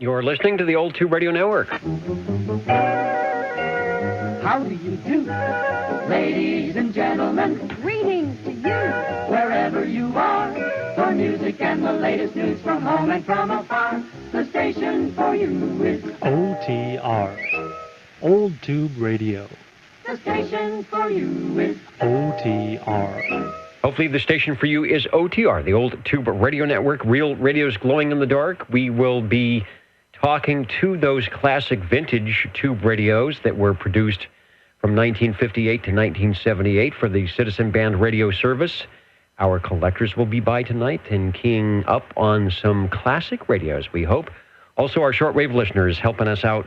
You're listening to the Old Tube Radio Network. How do you do, ladies and gentlemen? Greetings to you. Wherever you are, for music and the latest news from home and from afar, the station for you is OTR, Old Tube Radio. the station for you is OTR. Hopefully the station for you is OTR, the Old Tube Radio Network, real radios glowing in the dark. We will be talking to those classic vintage tube radios that were produced from 1958 to 1978 for the Citizen Band radio service. Our collectors will be by tonight and keying up on some classic radios, we hope. Also, our shortwave listeners helping us out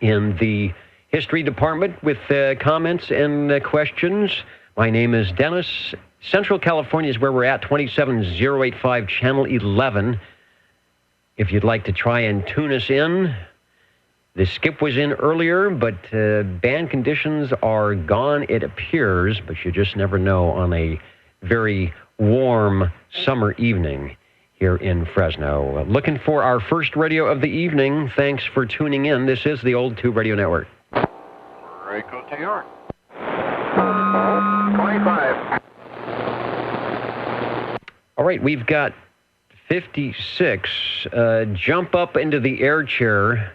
in the history department with comments and questions. My name is Dennis. Central California is where we're at, 27085 Channel 11. If you'd like to try and tune us in, the skip was in earlier, but band conditions are gone, it appears, but you just never know on a very warm summer evening here in Fresno. Looking for our first radio of the evening. Thanks for tuning in. This is the Old Tube Radio Network. Rico TR. 25. All right, we've got 56. Jump up into the air chair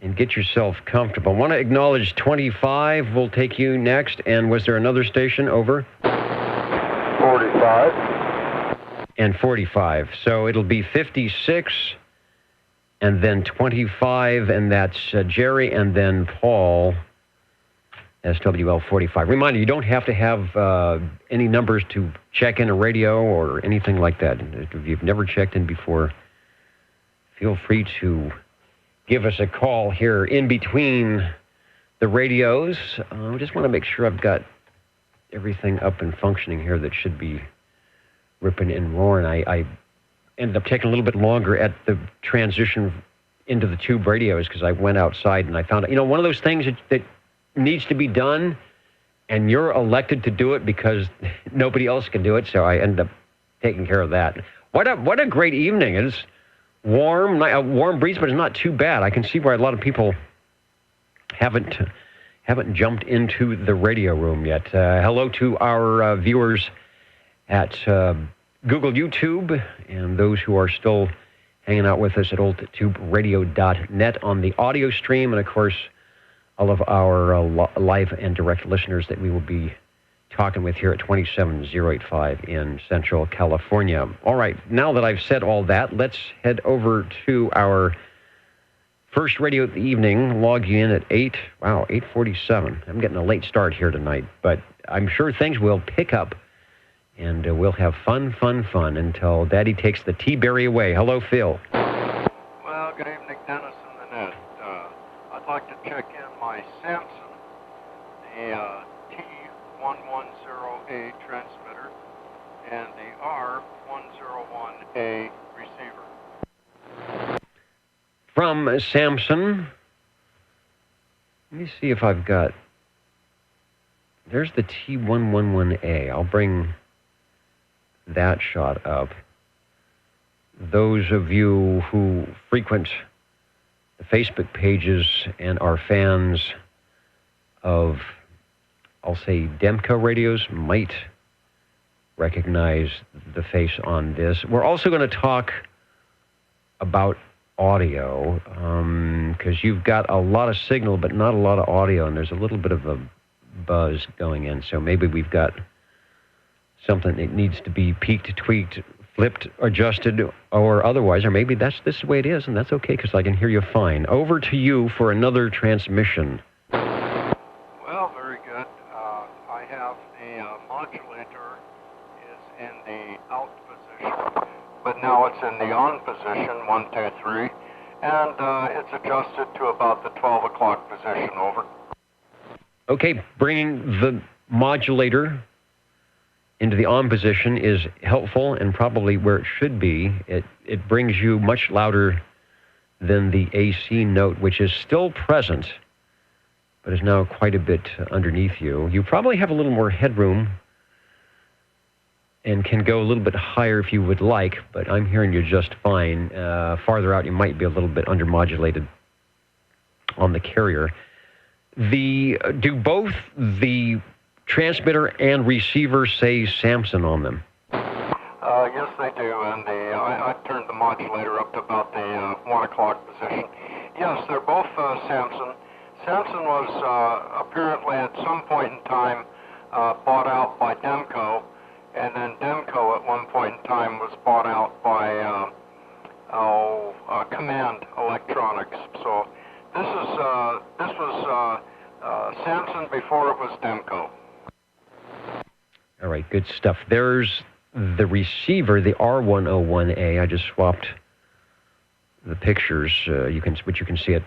and get yourself comfortable. I want to acknowledge 25. We'll take you next. And was there another station? Over? 45. And 45. So it'll be 56 and then 25, and that's Jerry, and then Paul, SWL 45. Reminder, you don't have to have any numbers to check in a radio or anything like that. If you've never checked in before, feel free to give us a call here in between the radios. I just want to make sure I've got everything up and functioning here that should be ripping and roaring. I ended up taking a little bit longer at the transition into the tube radios because I went outside and I found, one of those things that needs to be done and you're elected to do it because nobody else can do it, so I ended up taking care of that. What a great evening. It's warm, a warm breeze, but it's not too bad. I can see why a lot of people haven't jumped into the radio room yet. Hello to our viewers at Google YouTube and those who are still hanging out with us at oldtuberadio.net on the audio stream, and of course all of our live and direct listeners that we will be talking with here at 27085 in Central California. All right, now that I've said all that, let's head over to our first radio of the evening. Log you in at 8:47. I'm getting a late start here tonight, but I'm sure things will pick up, and we'll have fun until Daddy takes the tea-berry away. Hello, Phil. Well, good evening, Dennis and the net. I'd like to check in my Samson, the T110A transmitter, and the R101A receiver. From Samson, let me see if I've got, there's the T111A. I'll bring that shot up. Those of you who frequent the Facebook pages and are fans of, I'll say, Demco radios might recognize the face on this. We're also going to talk about audio because you've got a lot of signal but not a lot of audio, and there's a little bit of a buzz going in, so maybe we've got something that needs to be peaked, tweaked, flipped, adjusted, or otherwise, or maybe this is the way it is, and that's okay because I can hear you fine. Over to you for another transmission. Well, very good. I have the modulator is in the out position, but now it's in the on position, 1, 2, 3, and it's adjusted to about the 12 o'clock position. Over. Okay, bringing the modulator into the on position is helpful and probably where it should be. It brings you much louder than the AC note, which is still present, but is now quite a bit underneath you. You probably have a little more headroom and can go a little bit higher if you would like, but I'm hearing you just fine. Farther out, you might be a little bit undermodulated on the carrier. Do both the transmitter and receiver say Samson on them? Yes, they do, and I turned the modulator up to about the 1 o'clock position. Yes, they're both Samson. Samson was apparently at some point in time bought out by Demco, and then Demco at one point in time was bought out by Command Electronics. So this was Samson before it was Demco. All right, good stuff. There's the receiver, the R101A. I just swapped the pictures, which you can see it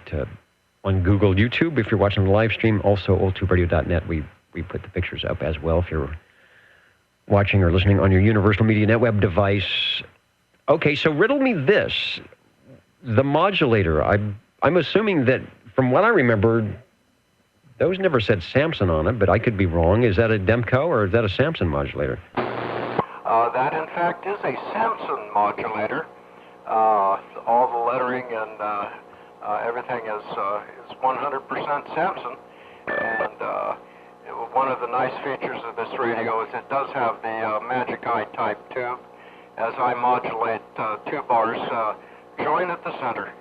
on Google, YouTube if you're watching the live stream. Also, oldtuberadio.net. We put the pictures up as well if you're watching or listening on your Universal Media Netweb device. Okay, so riddle me this: the modulator. I'm assuming that, from what I remember, those never said Samson on it, but I could be wrong. Is that a Demco or is that a Samson modulator? That, in fact, is a Samson modulator. All the lettering and everything is 100% Samson. And one of the nice features of this radio is it does have the Magic Eye type tube. As I modulate 2 bars, join at the center.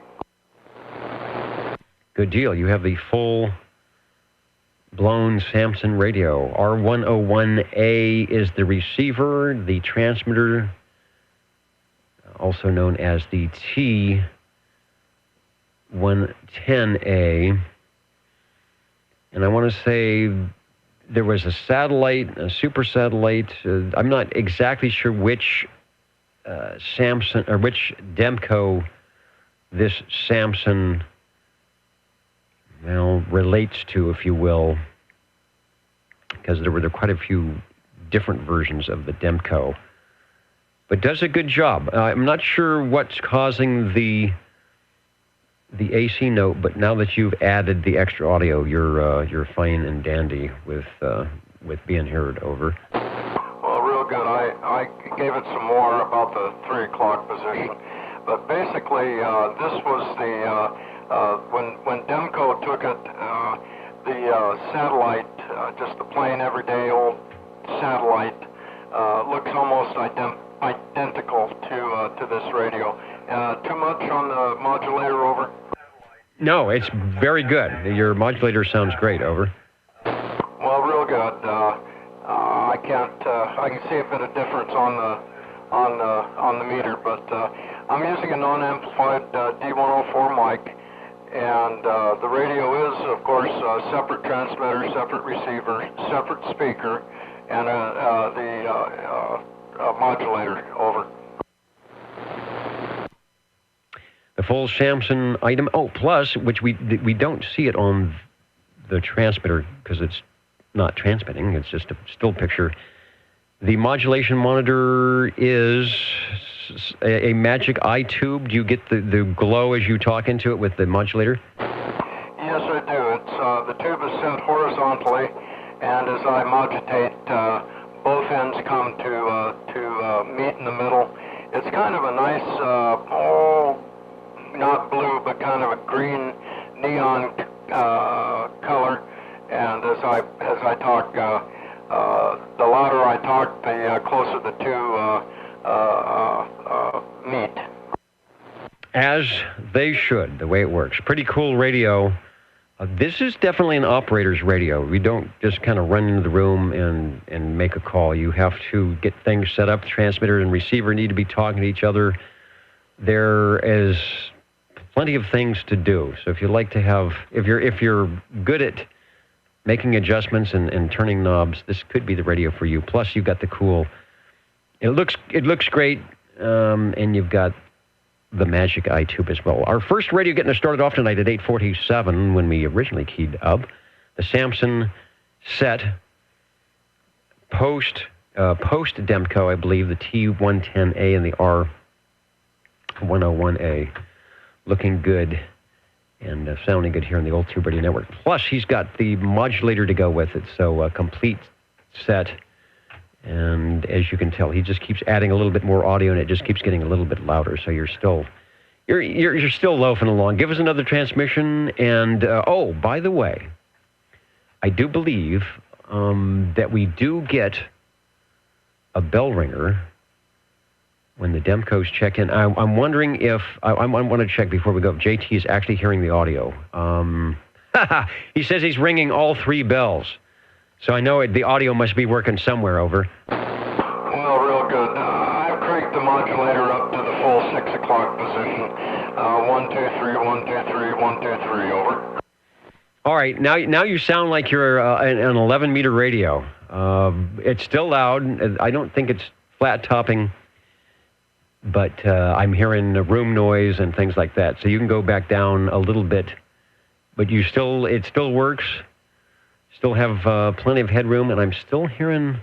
Good deal. You have the full blown Samson radio. R101A is the receiver, the transmitter, also known as the T110A. And I want to say there was a satellite, a super satellite. I'm not exactly sure which Samson or which Demco this Samson relates to, if you will, because there were quite a few different versions of the Demco, but does a good job. I'm not sure what's causing the AC note, but now that you've added the extra audio, you're fine and dandy with being heard. Over. Well, real good. I gave it some more about the 3 o'clock position, but basically this was the when Demco took it, the satellite, just the plain everyday old satellite, looks almost identical to this radio. Too much on the modulator, over? No, it's very good. Your modulator sounds great, over. Well, real good. I can see a bit of difference on the meter, but I'm using a non-amplified D104 mic. And the radio is, of course, a separate transmitter, separate receiver, separate speaker, and the modulator, over. The full Samson item. Oh, plus, which we don't see it on the transmitter because it's not transmitting. It's just a still picture. The modulation monitor is a Magic Eye tube. Do you get the glow as you talk into it with the modulator? Yes, I do. It's the tube is sent horizontally, and as I modulate, both ends come to meet in the middle. It's kind of a nice, not blue, but kind of a green neon color. And as I talk, the louder I talk, the closer the two meet. As they should, the way it works. Pretty cool radio. This is definitely an operator's radio. We don't just kind of run into the room and make a call. You have to get things set up. The transmitter and receiver need to be talking to each other. There is plenty of things to do. So if you like to have, if you're good at making adjustments and turning knobs, this could be the radio for you. Plus, you've got the cool. It looks great, and you've got the Magic Eye tube as well. Our first radio getting us started off tonight at 8:47 when we originally keyed up. The Samson set post Demco, I believe, the T110A and the R101A, looking good and sounding good here on the Old Tube Radio Network. Plus, he's got the modulator to go with it, so a complete set. And as you can tell, he just keeps adding a little bit more audio, and it just keeps getting a little bit louder. So you're still loafing along. Give us another transmission. And oh, by the way, I do believe that we do get a bell ringer when the Demcos check in. I'm wondering if I want to check before we go. If JT is actually hearing the audio. He says he's ringing all 3 bells. So I know the audio must be working somewhere, over. Well, real good. I've cranked the modulator up to the full 6 o'clock position. 1, 2, 3, 1, 2, 3, 1, 2, 3, over. All right, now you sound like you're an 11-meter radio. It's still loud. I don't think it's flat-topping, but I'm hearing room noise and things like that. So you can go back down a little bit, but it still works. Still have plenty of headroom, and I'm still hearing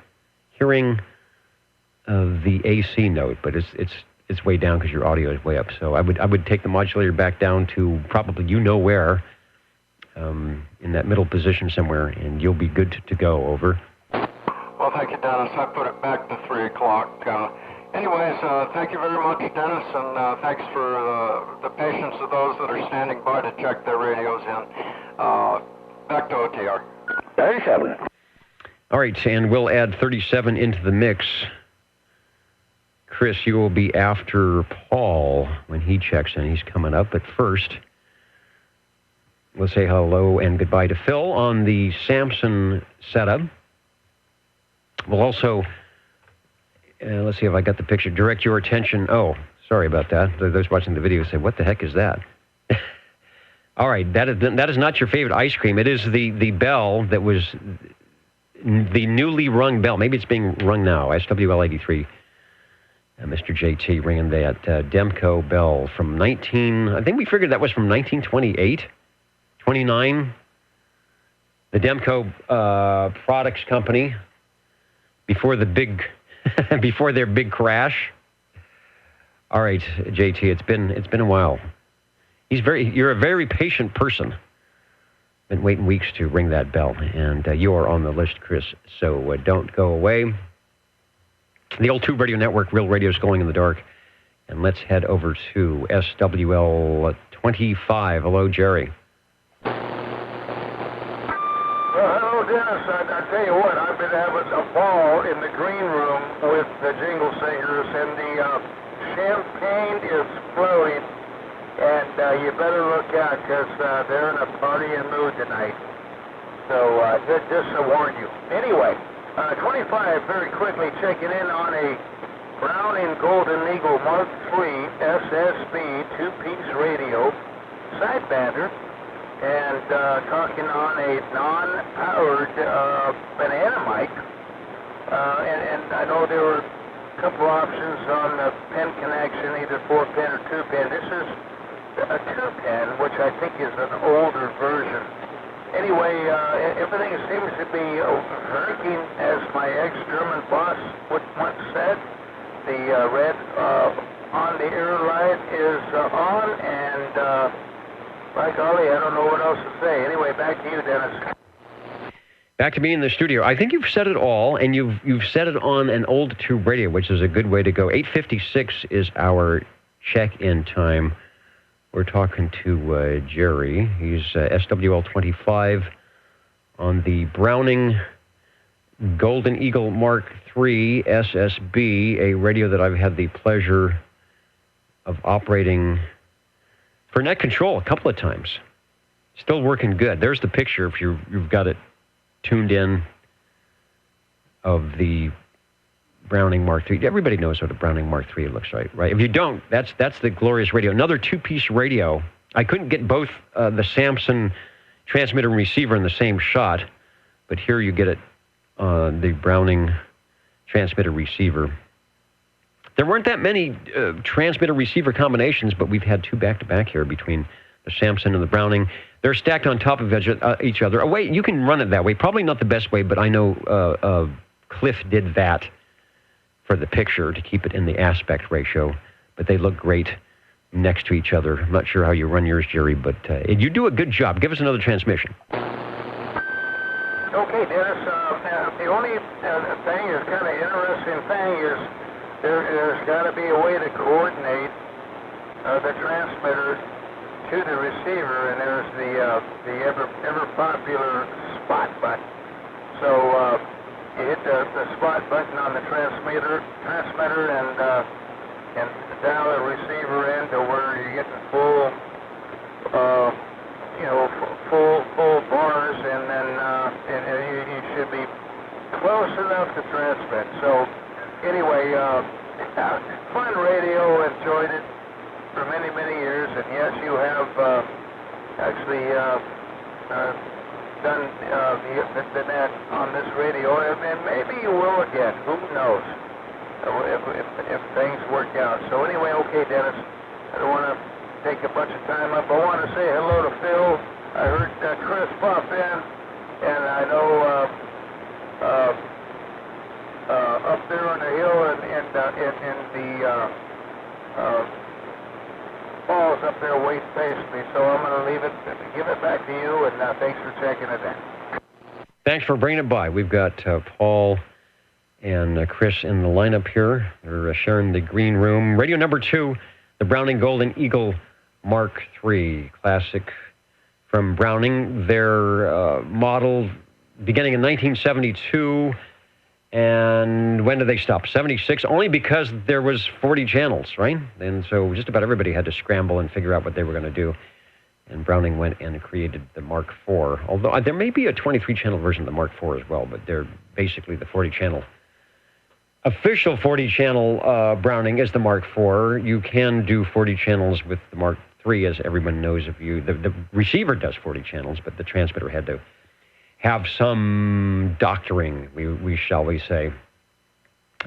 the AC note, but it's way down because your audio is way up. So I would take the modulator back down to probably where, in that middle position somewhere, and you'll be good to go, over. Well, thank you, Dennis. I put it back to 3 o'clock. Anyways, thank you very much, Dennis, and thanks for the patience of those that are standing by to check their radios in. Back to OTR. 37. All right, and we'll add 37 into the mix. Chris, you will be after Paul when he checks in. He's coming up. But first, we'll say hello and goodbye to Phil on the Samson setup. We'll also, let's see if I got the picture, direct your attention. Oh, sorry about that. Those watching the video say, what the heck is that? All right, that is not your favorite ice cream. It is the bell that was the newly rung bell. Maybe it's being rung now. SWL 83. Mr. JT ringing that Demco bell from I think we figured that was from 1928, 29. The Demco Products Company before their big crash. All right, JT, it's been a while. You're a very patient person. Been waiting weeks to ring that bell, and you are on the list, Chris. So don't go away. The old Tube Radio Network, Real Radio's Going in the Dark, and let's head over to SWL 25. Hello, Jerry. Well, hello, Dennis. I tell you what, I've been having a ball in the green room with the Jingle Singers, and the champagne is flowing. And you better look out, because they're in a partying mood tonight. So just to warn you. Anyway, 25, very quickly checking in on a Browning Golden Eagle Mark III SSB 2-piece radio, sidebander, and talking on a non-powered banana mic. And I know there were a couple options on the pen connection, either 4-pin or 2-pin. This is a 2-pin, which I think is an older version. Anyway, everything seems to be working, as my ex-German boss once said. The red on the air light is on, and by golly, I don't know what else to say. Anyway, back to you, Dennis. Back to me in the studio. I think you've said it all, and you've said it on an old tube radio, which is a good way to go. 8:56 is our check-in time. We're talking to Jerry. He's SWL 25 on the Browning Golden Eagle Mark III SSB, a radio that I've had the pleasure of operating for net control a couple of times. Still working good. There's the picture if you've got it tuned in of the Browning Mark III. Everybody knows what a Browning Mark III looks like, right? If you don't, that's the glorious radio. Another 2-piece radio. I couldn't get both the Samson transmitter and receiver in the same shot, but here you get it on the Browning transmitter receiver. There weren't that many transmitter receiver combinations, but we've had 2 back-to-back here between the Samson and the Browning. They're stacked on top of each other. A way you can run it that way. Probably not the best way, but I know Cliff did that for the picture to keep it in the aspect ratio, but they look great next to each other. I'm not sure how you run yours, Jerry, but you do a good job. Give us another transmission. Okay, Dennis, the only thing is kind of interesting thing is there's got to be a way to coordinate the transmitter to the receiver, and there's the ever popular spot button. So you hit the spot button on the transmitter and dial the receiver in to where you get the full bars, and then you should be close enough to transmit. So anyway, fun radio, enjoyed it for many, many years, and yes, you have actually done the net on this radio, and maybe you will again. Who knows? If things work out. So anyway, okay, Dennis, I don't want to take a bunch of time up. I want to say hello to Phil. I heard Chris pop in, and I know up there on the hill in the falls up there waiting patiently. So I'm going to give it back to you, and thanks for checking it in. Thanks for bringing it by. We've got Paul and Chris in the lineup here. They're sharing the green room. Radio number 2, the Browning Golden Eagle Mark III Classic from Browning. Their model beginning in 1972. And when did they stop? 76, only because there was 40 channels, right? And so just about everybody had to scramble and figure out what they were going to do. And Browning went and created the Mark IV. Although there may be a 23-channel version of the Mark IV as well, but they're basically the 40-channel. Official 40-channel Browning is the Mark IV. You can do 40 channels with the Mark III, as everyone knows of you. The receiver does 40 channels, but the transmitter had to have some doctoring, we shall we say,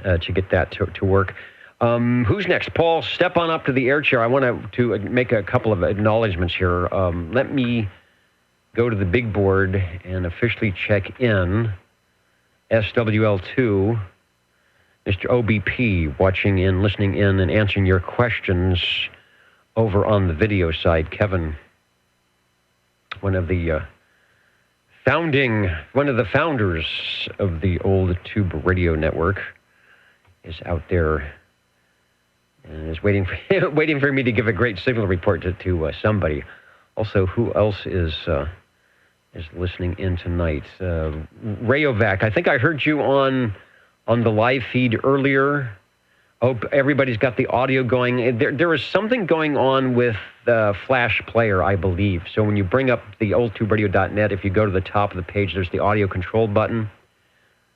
to get that to work. Who's next? Paul, step on up to the air chair. I want to make a couple of acknowledgments here. Let me go to the big board and officially check in. SWL2, Mr. OBP, watching in, listening in, and answering your questions over on the video side. Kevin, one of the founders of the old Tube Radio Network, is out there and is waiting for me to give a great signal report to somebody. Also, who else is listening in tonight? Rayovac, I think I heard you on the live feed earlier. Oh, everybody's got the audio going. There is something going on with the Flash Player, I believe. So when you bring up the oldtuberadio.net, if you go to the top of the page, there's the audio control button,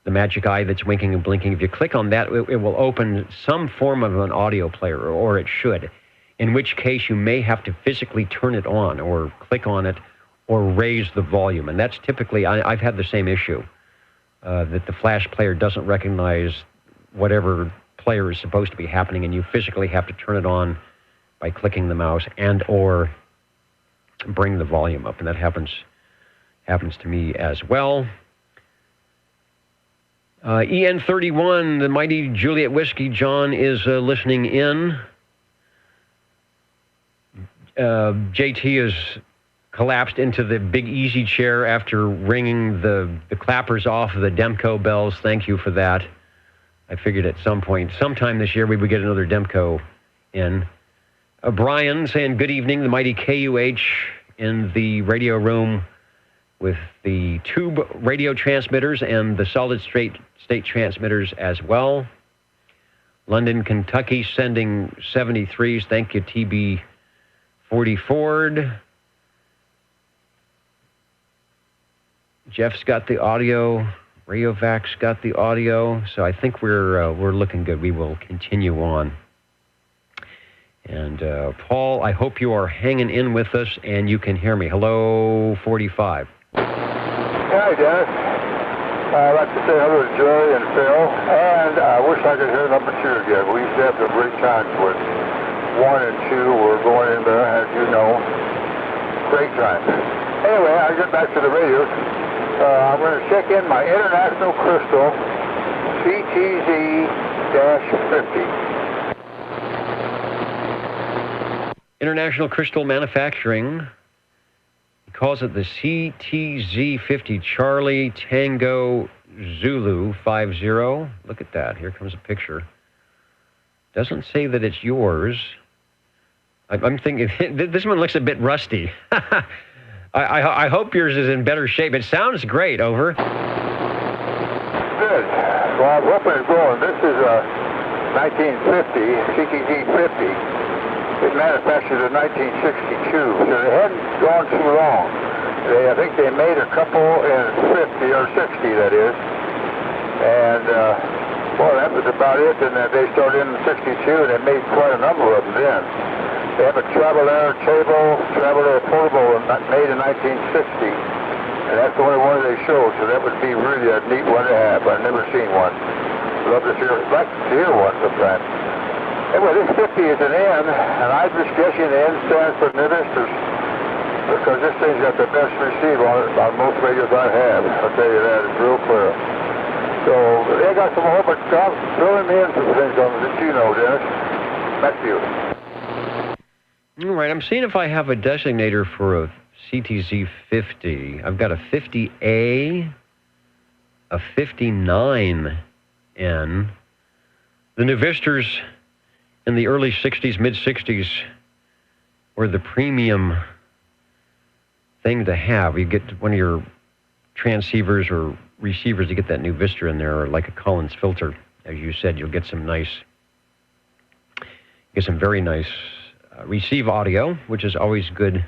the magic eye that's winking and blinking. If you click on that, it will open some form of an audio player, or it should, in which case you may have to physically turn it on or click on it or raise the volume. And that's typically, I've had the same issue, that the Flash Player doesn't recognize whatever player is supposed to be happening, and you physically have to turn it on by clicking the mouse and or bring the volume up, and that happens to me as well. EN31, the mighty Juliet Whiskey John, is listening in. JT has collapsed into the big easy chair after ringing the clappers off of the Demco bells. Thank you for that. I figured at some point, sometime this year, we would get another Demco in. Brian saying good evening, the mighty KUH in the radio room with the tube radio transmitters and the solid state transmitters as well. London, Kentucky sending 73s. Thank you, TB40 Ford. Jeff's got the audio. Rayovac's got the audio, so I think we're looking good. We will continue on. And Paul, I hope you are hanging in with us and you can hear me. Hello, 45. Hi, Dennis. I'd like to say hello to Jerry and Phil, and I wish I could hear number 2 again. We used to have some great times with 1 and 2. We're going in there, as you know. Great times. Anyway, I'll get back to the radio. I'm going to check in my International Crystal CTZ-50. International Crystal Manufacturing, he calls it the CTZ-50, Charlie Tango Zulu 50. Look at that. Here comes a picture. Doesn't say that it's yours. I'm thinking, this one looks a bit rusty. I hope yours is in better shape. It sounds great. Over. Good. Well, I'm hoping it's going. This is a 1950 CTG 50. It manufactured in 1962, so they hadn't gone too long. I think they made a couple in 50 or 60, that is. And, well, that was about it. And they started in 62, and they made quite a number of them then. They have a Travel Air portable made in 1960. And that's the only one they showed, so that would be really a neat one to have. I've never seen one. Love to hear, like to hear one sometime. Anyway, this 50 is an N, and I'm just guessing the N stands for Navistors, because this thing's got the best receive on it on most radios I have. I'll tell you that, it's real clear. So they got some more, but I'm throwing me in some things on it that you know, Dennis. Back to you. All right, I'm seeing if I have a designator for a CTZ 50. I've got a 50A, a 59N. The Navistors in the early 60s, mid-60s were the premium thing to have. You get one of your transceivers or receivers to get that new Vista in there, or like a Collins filter. As you said, you'll get some very nice receive audio, which is always good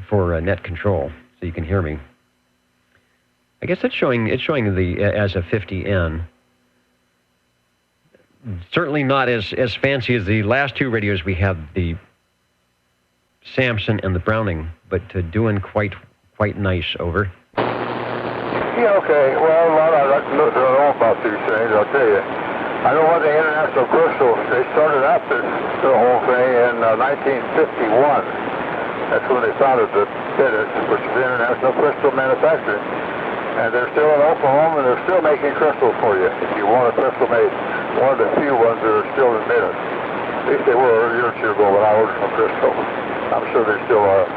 for net control, so you can hear me. I guess it's showing the as a 50N. Certainly not as fancy as the last two radios we had, the Samson and the Browning, but doing quite nice. Over. Yeah, okay. Well, a lot I like to know about these things, I'll tell you. I know what the International Crystal, they started out the whole thing in 1951. That's when they founded the business, which is International Crystal Manufacturing. And they're still in Oklahoma, and they're still making crystals for you. If you want a crystal made, one of the few ones that are still in business. At least they were a year or two ago when I ordered some crystal. I'm sure they still are.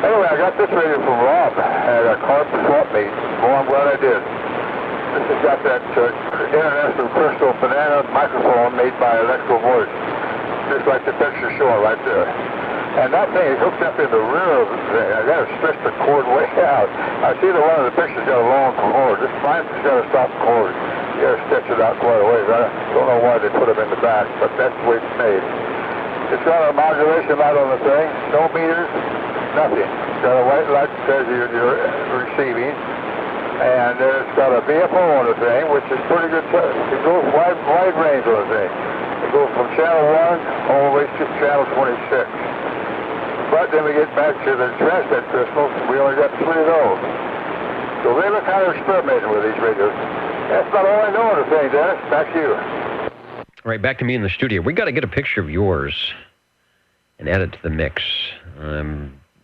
Anyway, I got this radio from Rob at a carp swap meet. Boy, I'm glad I did. This has got that International Crystal banana microphone made by Electro Voice, just like the picture showing right there. And that thing is hooked up in the rear of the thing. I got to stretch the cord way out. I see the one of the pictures got a long cord. This mine's got a stop cord. You got to stretch it out quite a ways. I don't know why they put them in the back, but that's the way it's made. It's got a modulation light on the thing, no meters, nothing. It's got a white light that says you're receiving. And it's got a VFO on the thing, which is pretty good. It goes wide range on the thing. It goes from channel 1 all the way to channel 26. But then we get back to the transmit crystals, we only got 3 of those. So they look kind of experimenting with these radios. That's about all I know of the thing, Dennis. Back to you. All right, back to me in the studio. We got to get a picture of yours and add it to the mix.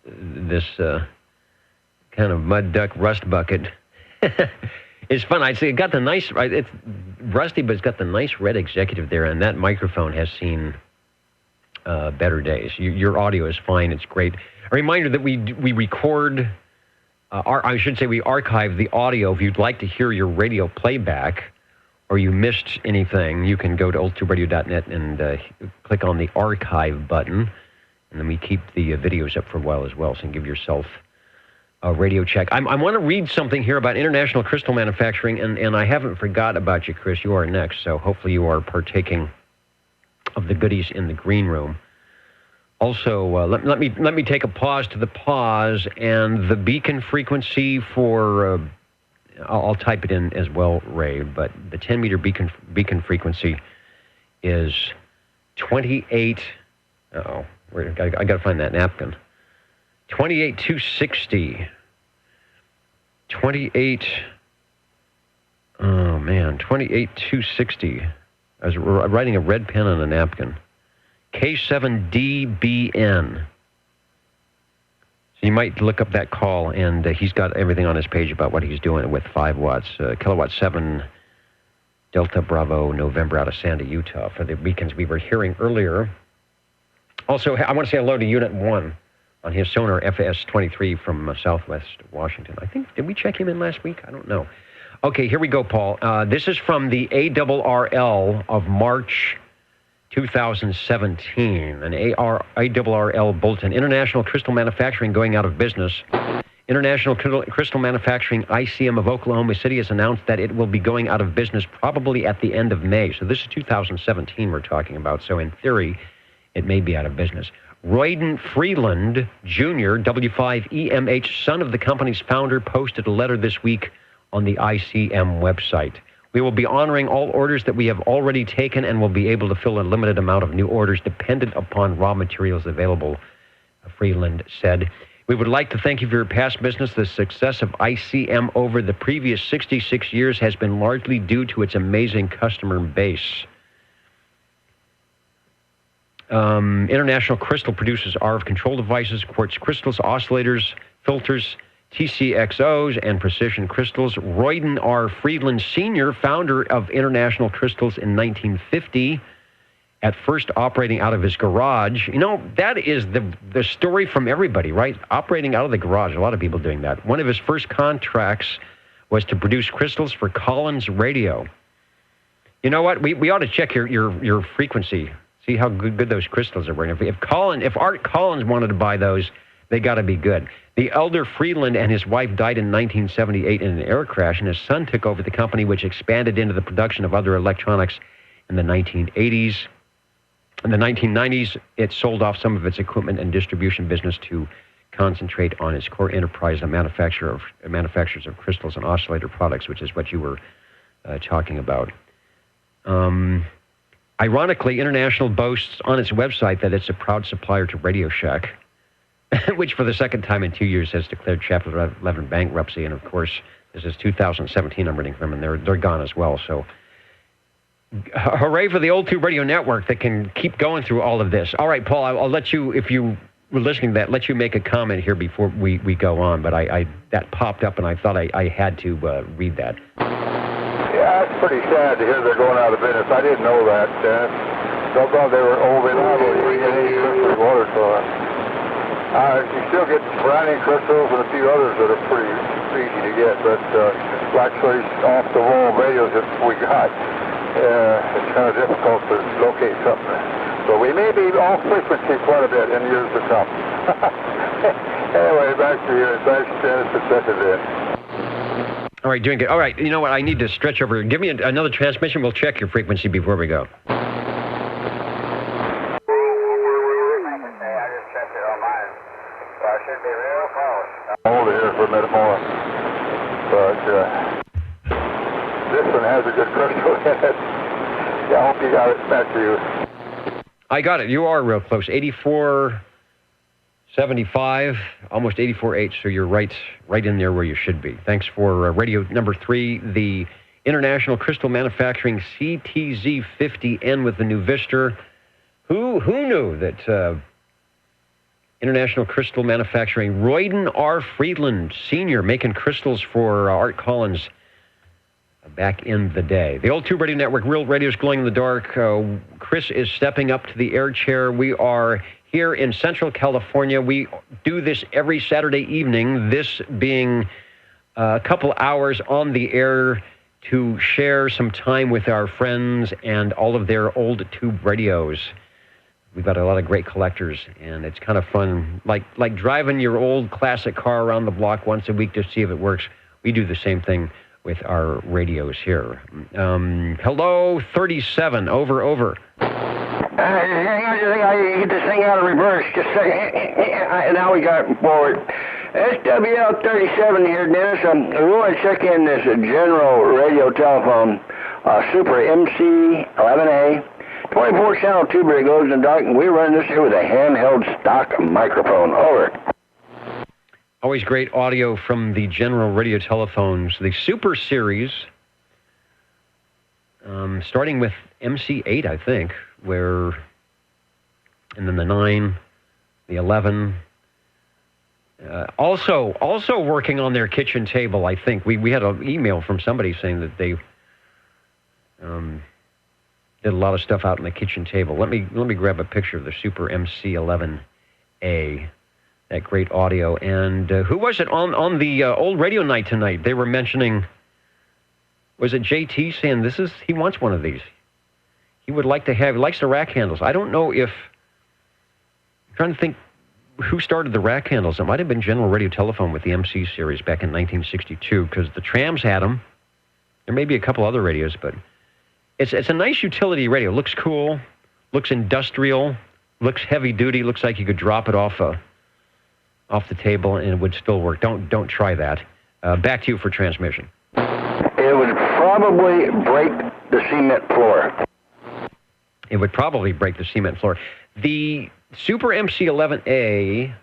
This kind of mud duck rust bucket is fun. I'd say it got the nice, it's rusty, but it's got the nice red executive there, and that microphone has seen better days. Your audio is fine. It's great. A reminder that we record, we archive the audio. If you'd like to hear your radio playback or you missed anything, you can go to oldtuberadio.net and click on the archive button, and then we keep the videos up for a while as well, so you can give yourself a radio check. I want to read something here about International Crystal Manufacturing, and I haven't forgot about you, Chris. You are next, so hopefully you are partaking of the goodies in the green room. Also, let me take a pause to the pause, and the beacon frequency for I'll type it in as well, Ray. But the 10-meter beacon frequency is 28. I got to find that napkin. 28,260. 28,260. I was writing a red pen on a napkin. K7DBN. So you might look up that call, and he's got everything on his page about what he's doing with 5 watts. Kilowatt 7 Delta Bravo November out of Sandy, Utah for the beacons we were hearing earlier. Also, I want to say hello to Unit 1. on his Sonar FS-23 from Southwest Washington. I think, did we check him in last week? I don't know. Okay, here we go, Paul. This is from the ARRL of March 2017, an ARRL bulletin. International Crystal Manufacturing going out of business. International Crystal Manufacturing, ICM of Oklahoma City, has announced that it will be going out of business probably at the end of May. So this is 2017 we're talking about. So in theory, it may be out of business. Royden Freeland Jr., W5EMH, son of the company's founder, posted a letter this week on the ICM website. We will be honoring all orders that we have already taken and will be able to fill a limited amount of new orders dependent upon raw materials available, Freeland said. We would like to thank you for your past business. The success of ICM over the previous 66 years has been largely due to its amazing customer base. International Crystal produces RF control devices, quartz crystals, oscillators, filters, TCXOs, and precision crystals. Royden R. Freeland Sr., founder of International Crystals in 1950, at first operating out of his garage. You know, that is the story from everybody, right? Operating out of the garage, a lot of people doing that. One of his first contracts was to produce crystals for Collins Radio. You know what? We ought to check your frequency, see how good those crystals are. If Art Collins wanted to buy those, they got to be good. The elder Freeland and his wife died in 1978 in an air crash, and his son took over the company, which expanded into the production of other electronics in the 1980s. In the 1990s, it sold off some of its equipment and distribution business to concentrate on its core enterprise, manufacturers of crystals and oscillator products, which is what you were talking about. Ironically, International boasts on its website that it's a proud supplier to Radio Shack, which for the second time in 2 years has declared Chapter 11 bankruptcy. And of course, this is 2017 I'm reading from, and they're gone as well. So hooray for the Old Tube Radio Network that can keep going through all of this. All right, Paul, I'll let you, if you were listening to that, let you make a comment here before we go on. But that popped up, and I thought I had to read that. Yeah, it's pretty sad to hear they're going out of business. I didn't know that. So I thought they were reliable. You can get any crystal water for it. You still get browning crystals and a few others that are pretty easy to get, but actually off-the-wall radios that we got, it's kind of difficult to locate something. So we may be off frequency quite a bit in years to come. Anyway, back to you. Thanks, Dennis, for checking in. All right, doing good. All right, you know what? I need to stretch over. Give me another transmission. We'll check your frequency before we go. Over here for a minute more, but this one has a good crystal in it. Yeah, I hope you got it. Back to you. I got it. You are real close. 84.75, almost 84.8. So you're right in there where you should be. Thanks for radio number 3, the International Crystal Manufacturing CTZ50N with the new Vistor. Who knew that? International Crystal Manufacturing, Royden R. Freeland Sr., making crystals for Art Collins back in the day. The Old Tube Radio Network, Real Radio's glowing in the dark. Chris is stepping up to the air chair. We are here in Central California. We do this every Saturday evening, this being a couple hours on the air to share some time with our friends and all of their old tube radios. We've got a lot of great collectors, and it's kind of fun. Like driving your old classic car around the block once a week to see if it works. We do the same thing with our radios here. Hello, 37, over. I get this thing out of reverse. Just a second. Now we got it forward. SWL37 here, Dennis. We want to check in this general radio telephone, Super MC11A. 24-channel tube rig goes in the dark, and we run this here with a handheld stock microphone. Over. Always great audio from the general radio telephones. The Super Series, starting with MC8, I think, and then the 9, the 11. Also working on their kitchen table, I think. We had an email from somebody saying that they did a lot of stuff out on the kitchen table. Let me grab a picture of the Super MC11A. that great audio. And who was it on the old radio night tonight? They were mentioning, was it JT saying he wants one of these? He would like to have, he likes the rack handles. I don't know if, I'm trying to think who started the rack handles. It might have been General Radio Telephone with the MC series back in 1962, because the trams had them. There may be a couple other radios, but it's a nice utility radio. Looks cool, looks industrial, looks heavy duty, looks like you could drop it off the table and it would still work. Don't try that. Back to you for transmission. It would probably break the cement floor. It would probably break the cement floor. The Super MC11A,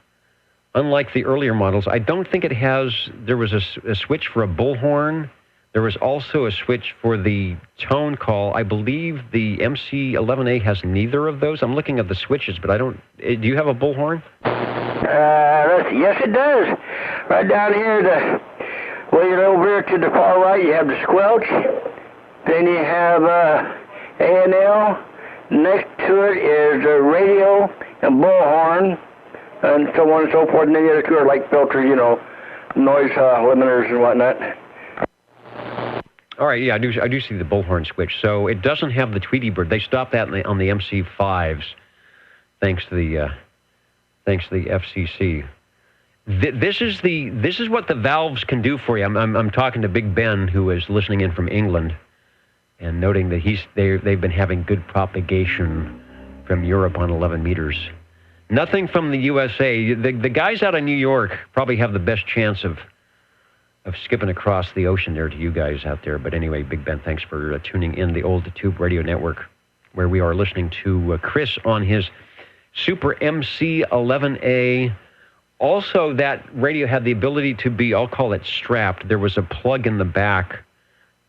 unlike the earlier models, I don't think it has, there was a switch for a bullhorn. There was also a switch for the tone call. I believe the MC11A has neither of those. I'm looking at the switches, but I don't, do you have a bullhorn? Yes, it does. Right down here, well, you're over here to the far right, you have the squelch. Then you have A&L. Next to it is a radio and bullhorn, and so on and so forth. And then the other two are like filters, noise limiters and whatnot. All right, yeah, I do see the bullhorn switch. So it doesn't have the Tweety Bird. They stopped that on the MC5s, thanks to the FCC. This is what the valves can do for you. I'm talking to Big Ben, who is listening in from England, and noting that they've been having good propagation from Europe on 11 meters. Nothing from the USA. The guys out of New York probably have the best chance of skipping across the ocean there to you guys out there. But anyway, Big Ben, thanks for tuning in the Old Tube Radio Network, where we are listening to Chris on his Super MC11A. Also, that radio had the ability to be, I'll call it strapped. There was a plug in the back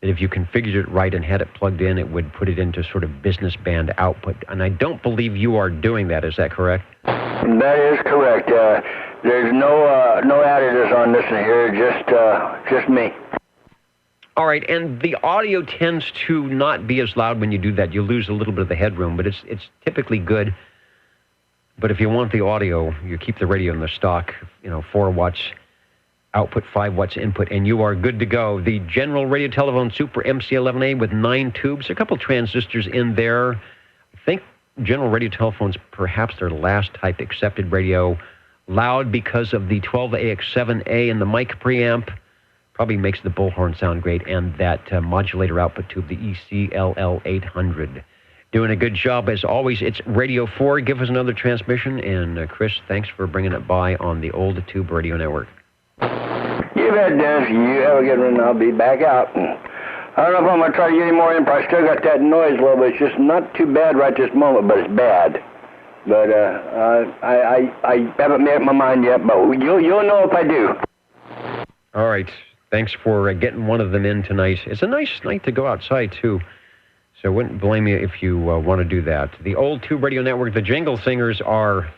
that if you configured it right and had it plugged in, it would put it into sort of business band output. And I don't believe you are doing that. Is that correct? That is correct. There's no additives on this in here, just me. All right, and the audio tends to not be as loud when you do that. You lose a little bit of the headroom, but it's typically good. But if you want the audio, you keep the radio in the stock, 4 watts output, 5 watts input, and you are good to go. The General Radio Telephone Super MC11A with 9 tubes, a couple transistors in there. I think General Radio Telephone's perhaps their last type accepted radio. Loud because of the 12AX7A and the mic preamp. Probably makes the bullhorn sound great, and that modulator output tube, the ECLL800. Doing a good job as always. It's Radio 4. Give us another transmission. And Chris, thanks for bringing it by on the Old Tube Radio Network. You bet, Dennis. You have a good one. I'll be back out. I don't know if I'm going to try to get any more input. I still got that noise a little bit. It's just not too bad right this moment, but it's bad. But I haven't made up my mind yet, but you'll know if I do. All right. Thanks for getting one of them in tonight. It's a nice night to go outside, too. So I wouldn't blame you if you want to do that. The Old Tube Radio Network, the Jingle Singers are...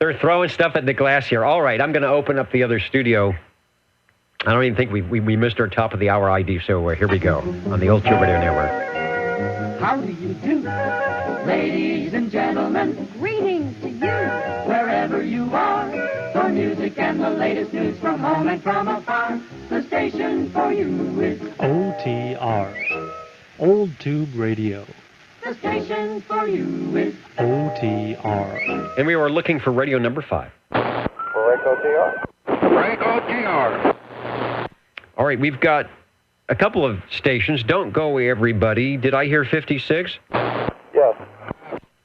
they're throwing stuff at the glass here. All right, I'm going to open up the other studio. I don't even think we missed our top of the hour ID, so here we go on the Old Tube Radio Network. How do you do, ladies and gentlemen? Greetings to you, wherever you are. For music and the latest news from home and from afar, the station for you is OTR, Old Tube Radio. the station for you is OTR. And we were looking for radio number 5. Frank OTR. Frank OTR. All right, we've got a couple of stations. Don't go away, everybody. Did I hear 56? Yes.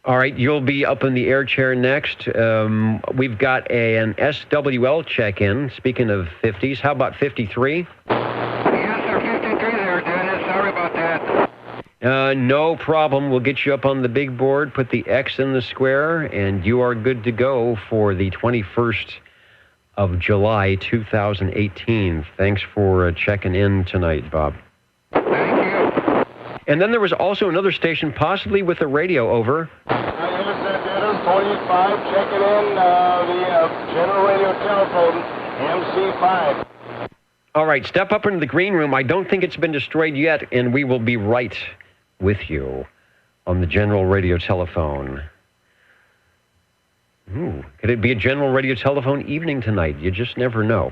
All right, you'll be up in the air chair next. We've got an SWL check-in. Speaking of 50s, how about 53? Yes, sir, 53 there, Dennis. Sorry about that. No problem. We'll get you up on the big board, put the X in the square, and you are good to go for the 21st of July, 2018. Thanks for checking in tonight, Bob. Thank you. And then there was also another station, possibly with a radio, over. Intercept Dennis, 45, checking in the General Radio Telephone, MC5. All right, step up into the green room. I don't think it's been destroyed yet, and we will be right with you on the General Radio Telephone. Ooh, could it be a general radio telephone evening tonight? You just never know.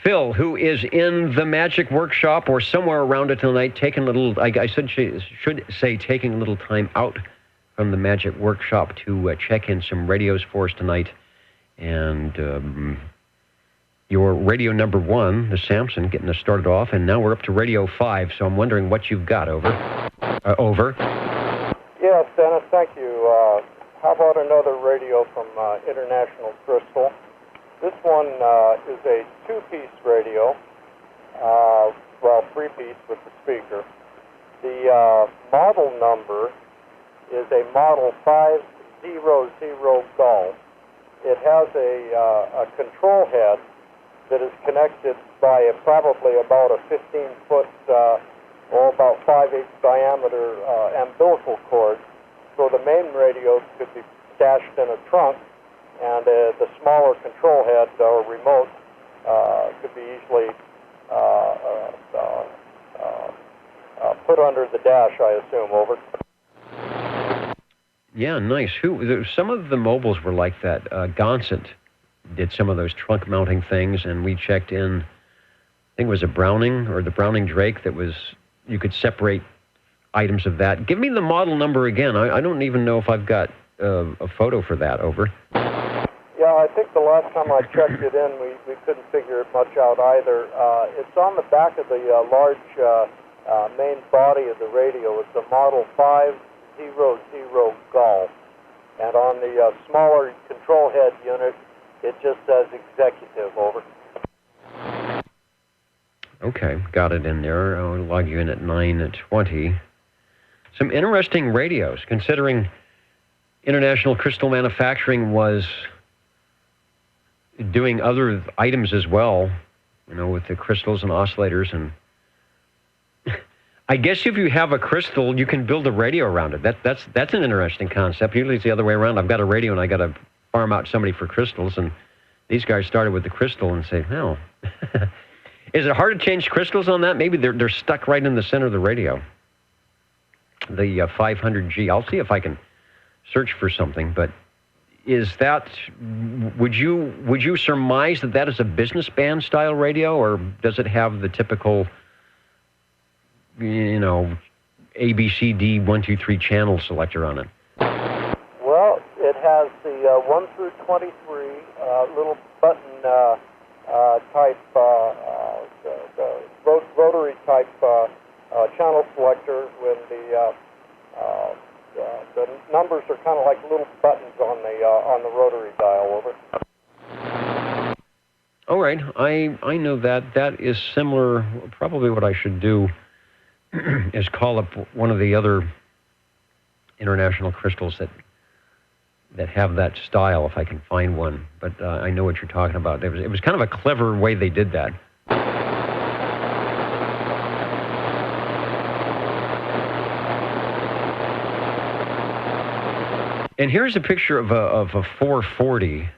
Phil, who is in the Magic Workshop or somewhere around it tonight, taking a little, I should say taking a little time out from the Magic Workshop to check in some radios for us tonight. And your radio number 1, the Samson, getting us started off, and now we're up to radio 5, so I'm wondering what you've got. Over. Over. Yes, Dennis, thank you. How about another radio from International Crystal? This one is a 2-piece radio, well, 3-piece with the speaker. The model number is a Model 500 Golf. It has a control head that is connected by probably about a 15-foot or about 5/8 diameter umbilical cord. So the main radio could be stashed in a trunk, and the smaller control head or remote could be easily put under the dash, I assume. Over. Yeah, nice. Some of the mobiles were like that. Gonset did some of those trunk mounting things, and we checked in, I think it was a Browning or the Browning Drake that was, you could separate items of that. Give me the model number again. I don't even know if I've got a photo for that. Over. Yeah, I think the last time I checked it in, we couldn't figure it much out either. It's on the back of the large main body of the radio. It's a Model 500 Golf. And on the smaller control head unit, it just says executive. Over. Okay, got it in there. I'll log you in at 9:20. Some interesting radios, considering International Crystal Manufacturing was doing other items as well, with the crystals and oscillators. And I guess if you have a crystal, you can build a radio around it. That's an interesting concept. Usually it's the other way around. I've got a radio and I got to farm out somebody for crystals, and these guys started with the crystal and say, "Well, is it hard to change crystals on that? Maybe they're stuck right in the center of the radio." The 500G. I'll see if I can search for something, but is that, would you surmise that is a business band style radio, or does it have the typical, ABCD 1, 2, 3 channel selector on it? Well, it has the 1 through 23 little button type, the rotary type channel selector with the numbers are kind of like little buttons on the rotary dial. Over. All right, I know that. That is similar. Probably what I should do is call up one of the other International Crystals that have that style, if I can find one. But I know what you're talking about. It was kind of a clever way they did that. And here's a picture of a 440,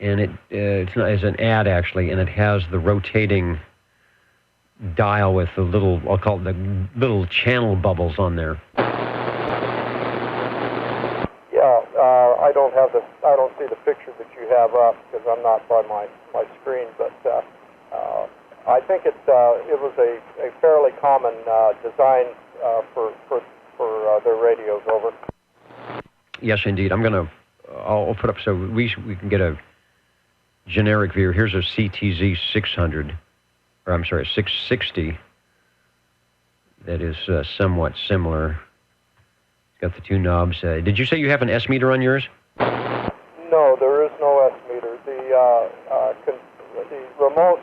and it's an ad actually, and it has the rotating dial with the little, I'll call it the little channel bubbles on there. Yeah, I don't see the picture that you have up because I'm not by my screen, but I think it was a fairly common design for their radios. Over. Yes, indeed. I'll put up so we can get a generic view. Here's a CTZ 600, or I'm sorry, 660. That is somewhat similar. It's got the two knobs. Did you say you have an S meter on yours? No, there is no S meter. The remote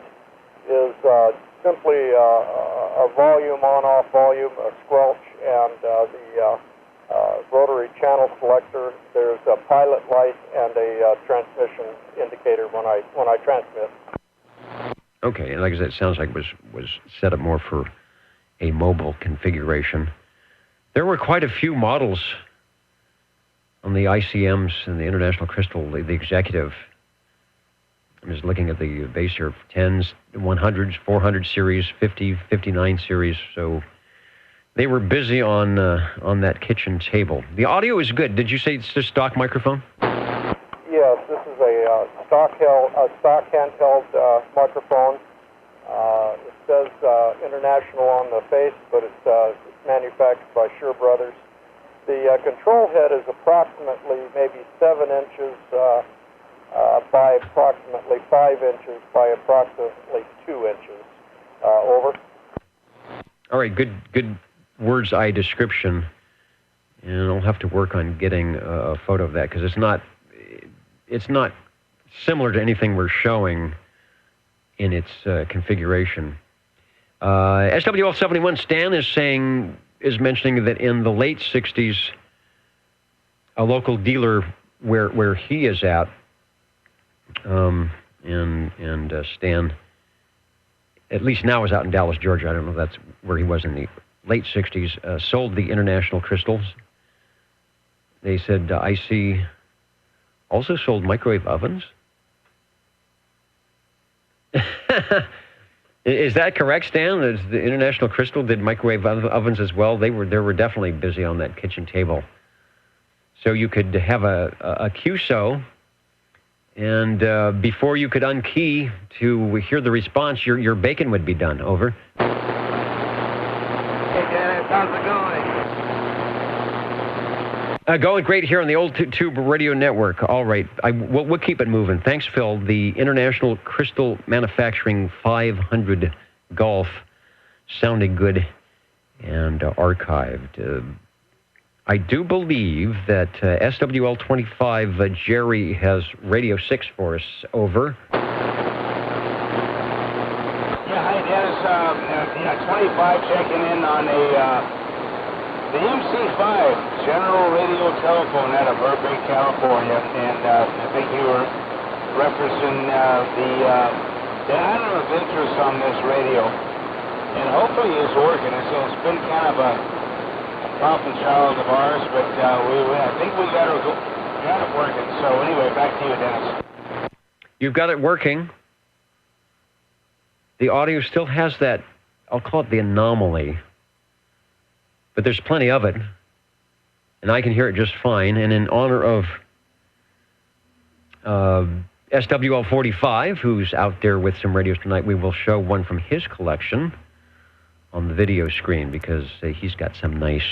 is simply a volume on-off volume, a squelch, and the rotary channel selector. There's a pilot light and a transmission indicator when I transmit. Okay, and like I said, it sounds like it was set up more for a mobile configuration. There were quite a few models on the ICMs and the International Crystal, the executive. I'm just looking at the base here, 10s, 100s, 400 series, 50, 59 series. So They were busy on that kitchen table. The audio is good. Did you say it's just stock microphone? Yes, this is a stock handheld microphone. It says International on the face, but it's manufactured by Shure Brothers. The control head is approximately maybe 7 inches by approximately 5 inches by approximately 2 inches. Over. All right, good word's eye description, and I'll have to work on getting a photo of that because it's not similar to anything we're showing in its configuration. SWL71 Stan is mentioning that in the late 60s, a local dealer where he is at, and Stan, at least now, is out in Dallas, Georgia. I don't know if that's where he was in the late 60s, sold the International crystals. They said IC also sold microwave ovens. Is that correct, Stan? The International Crystal did microwave ovens as well? They were definitely busy on that kitchen table. So you could have a QSO, and before you could unkey to hear the response, your bacon would be done. Over. Hey, Dennis, how's it going? Going great here on the Old Tube Radio Network. All right, we'll keep it moving. Thanks, Phil. The International Crystal Manufacturing 500 Golf sounded good and archived. I do believe that SWL 25 Jerry has Radio 6 for us. Over. Yeah, hi, Dennis. 25 checking in on the MC5 General Radio Telephone out of Burbank, California, and I think you were referencing the honor of interest on this radio, and hopefully it's working. It's been kind of a problem child of ours, but I think we got it working. So anyway, back to you, Dennis. You've got it working. The audio still has that, I'll call it the anomaly, but there's plenty of it, and I can hear it just fine. And in honor of SWL 45, who's out there with some radios tonight, we will show one from his collection on the video screen because he's got some nice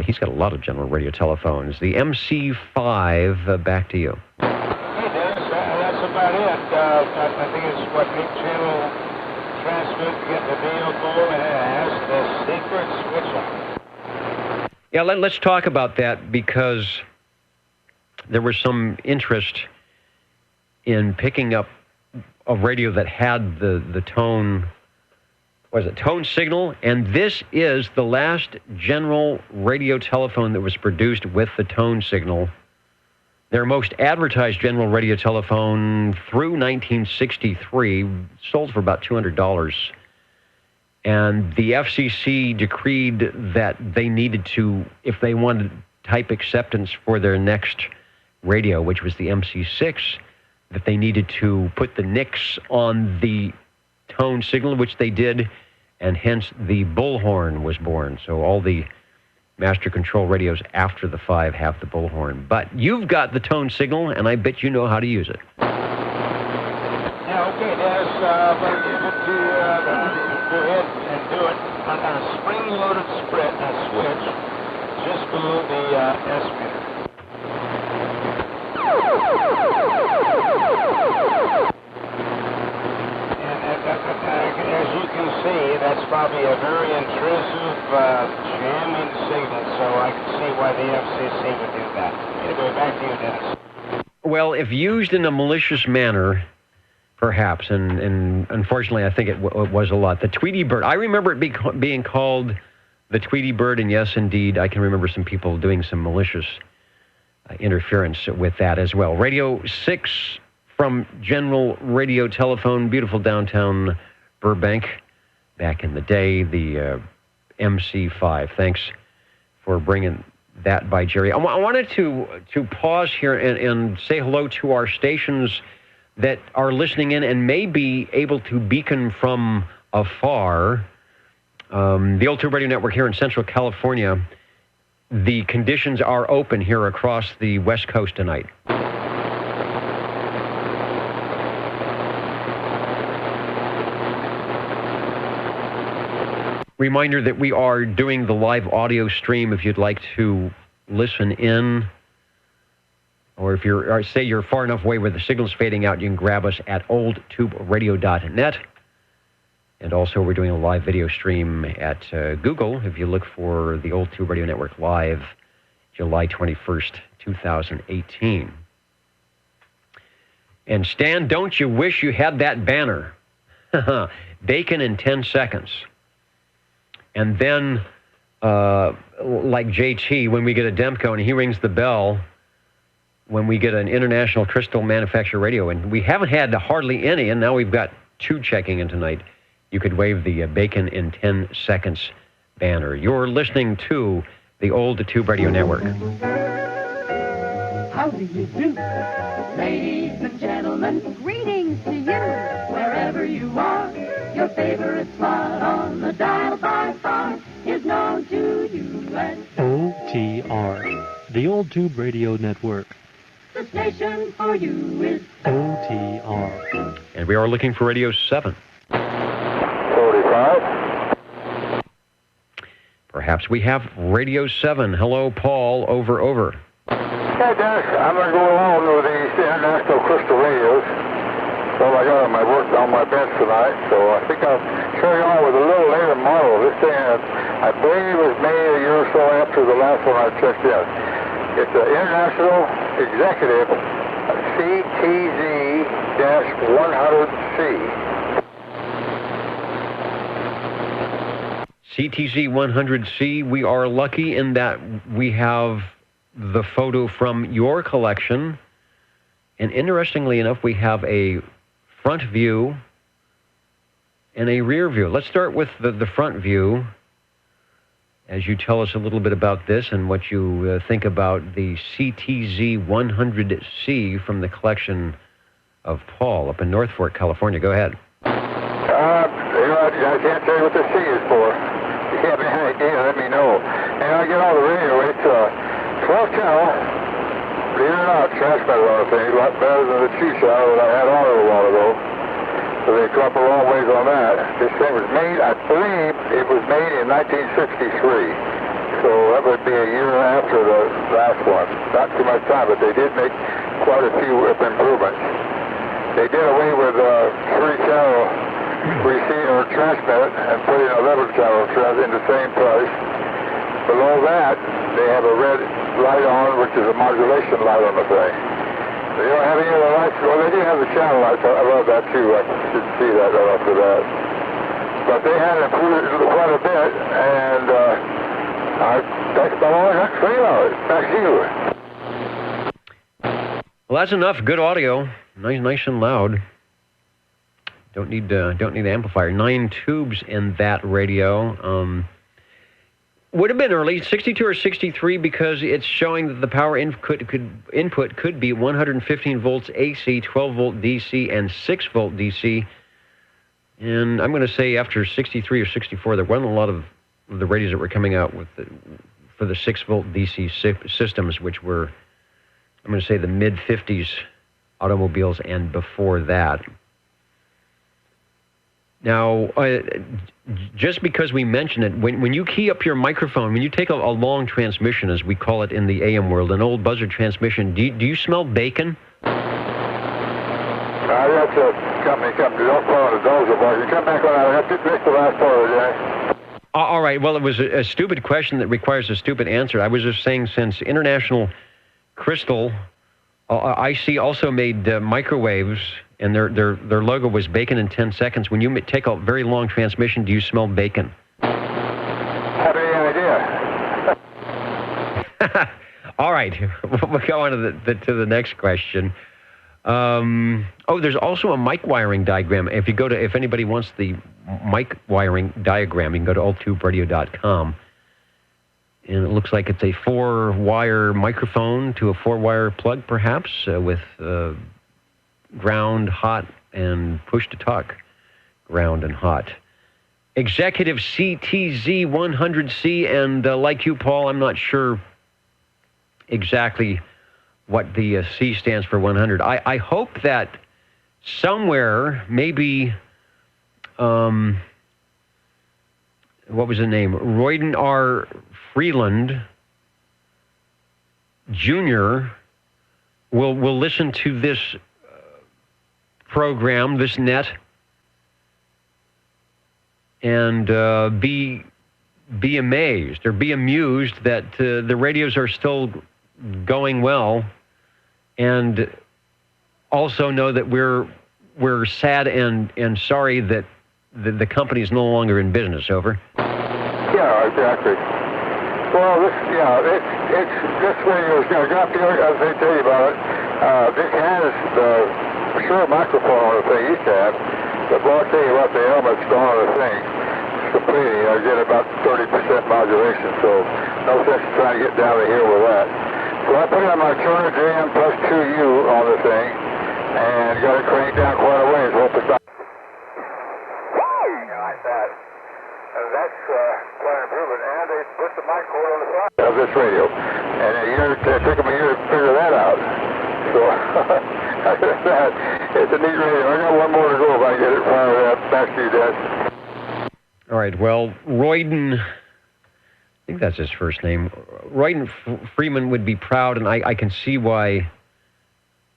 he's got a lot of general radio telephones. The MC5, back to you. Hey, Dennis, that's about it. I think it's what big channel transmit to get the vehicle, and it has the secret switch on. Yeah, let's talk about that because there was some interest in picking up a radio that had the tone, tone signal, and this is the last general radio telephone that was produced with the tone signal. Their most advertised general radio telephone through 1963 sold for about $200. And the FCC decreed that they needed to, if they wanted type acceptance for their next radio, which was the MC6, that they needed to put the NICs on the tone signal, which they did, and hence the bullhorn was born. So all the master control radios after the 5 have the bullhorn. But you've got the tone signal, and I bet you know how to use it. Yeah, okay, Dennis, I'm going to give it to go ahead and do it on a spring-loaded switch just below the S meter. And as you can see, that's probably a very intrusive jamming signal, so I can see why the FCC would do that. Anyway, back to you, Dennis. Well, if used in a malicious manner, perhaps, and unfortunately, I think it was a lot. The Tweety Bird, I remember it being called the Tweety Bird, and yes, indeed, I can remember some people doing some malicious interference with that as well. Radio 6 from General Radio Telephone, beautiful downtown Burbank, back in the day, the MC5. Thanks for bringing that by, Jerry. I wanted to pause here and say hello to our stations that are listening in and may be able to beacon from afar. The Old Tube Radio Network here in Central California, the conditions are open here across the West Coast tonight. Reminder that we are doing the live audio stream if you'd like to listen in, or if say you're far enough away where the signal's fading out, you can grab us at oldtuberadio.net. And also we're doing a live video stream at Google if you look for the Old Tube Radio Network Live, July 21st, 2018. And Stan, don't you wish you had that banner? Bacon in 10 seconds. And then, like JT, when we get a Demco and he rings the bell, when we get an International Crystal Manufacturer radio, and we haven't had hardly any, and now we've got 2 checking in tonight, you could wave the Bacon in 10 seconds banner. You're listening to the Old Tube Radio Network. How do you do? Ladies and gentlemen, greetings to you. Wherever you are, your favorite spot on the dial by far is known to you as OTR, the Old Tube Radio Network. the station for you is OTR. And we are looking for Radio 7. 45. Perhaps we have Radio 7. Hello, Paul. Over. Hey, Dennis, I'm going to go along with these International Crystal radios. Well, I got my work on my bench tonight, so I think I'll show you on with a little later model. This thing, I believe, was made a year or so after the last one I checked in. It's an International Executive CTZ-100C. CTZ-100C, we are lucky in that we have the photo from your collection. And interestingly enough, we have a front view and a rear view. Let's start with the front view as you tell us a little bit about this and what you think about the CTZ-100C from the collection of Paul up in North Fork, California. Go ahead. I can't tell you what the C is for. If you have any idea, let me know. And I get all the radio. It's 12 channel. Believe it or not, transmitter on the thing. A lot better than the 2 channel that I had on it a while ago. So they come up a long ways on that. This thing was made, I believe it was made in 1963. So that would be a year after the last one. Not too much time, but they did make quite a few improvements. They did away with 3-channel receiver transmit and put in 11-channel transmit in the same price. Below that, they have a red light on, which is a modulation light on the thing. They don't have any other lights. Well, they do have the channel lights. I love that, too. I didn't see that right after that. But they had improved it quite a bit, and that's about all I got to say about it. Back to you. Well, that's enough. Good audio. Nice and loud. Don't need the amplifier. 9 tubes in that radio. Would have been early, 62 or 63, because it's showing that the power input could be 115 volts AC, 12 volt DC, and 6 volt DC. And I'm going to say after 63 or 64, there wasn't a lot of the radios that were coming out with for the 6 volt DC systems, which were, I'm going to say, the mid 50s automobiles and before that. Now, just because we mention it, when you key up your microphone, when you take a long transmission, as we call it in the AM world, an old buzzer transmission, do you smell bacon? That's a company. Don't follow the dozer bar. You come back on that. I have to finish the last part of the day. All right. Well, it was a stupid question that requires a stupid answer. I was just saying, since International Crystal, IC also made microwaves, and their logo was bacon in 10 seconds. When you take a very long transmission, do you smell bacon? Have any idea? All right, we'll go on to the next question. There's also a mic wiring diagram. If anybody wants the mic wiring diagram, you can go to oldtuberadio.com. And it looks like it's a 4-wire microphone to a 4-wire plug, perhaps, with ground, hot, and push to talk, ground and hot. Executive CTZ 100C, and like you, Paul, I'm not sure exactly what the C stands for 100. I hope that somewhere, maybe, what was the name? Royden R. Freeland Jr. will listen to this program, this net, and be amazed or be amused that the radios are still going well, and also know that we're sad and sorry that the company is no longer in business. Over. Yeah, exactly. Well, this radio is going to drop the, as they tell you about it. This has the sure microphone on the thing used to have. But I'll tell you what, the helmet's gone on the thing. It's completely, I get about 30% modulation, so no sense in trying to get down the hill with that. So I put it on my Turner JM plus 2U on the thing, and got it cranked down quite a ways. Hope it's not like that. That's quite an improvement. And they put the mic cord on the side of this radio. And it took them a year to figure that out. So, it's a neat radio. I got one more to go if I get it fired up. Back to you, Dad. All right, well, Royden, I think that's his first name. Royden Freeman would be proud, and I can see why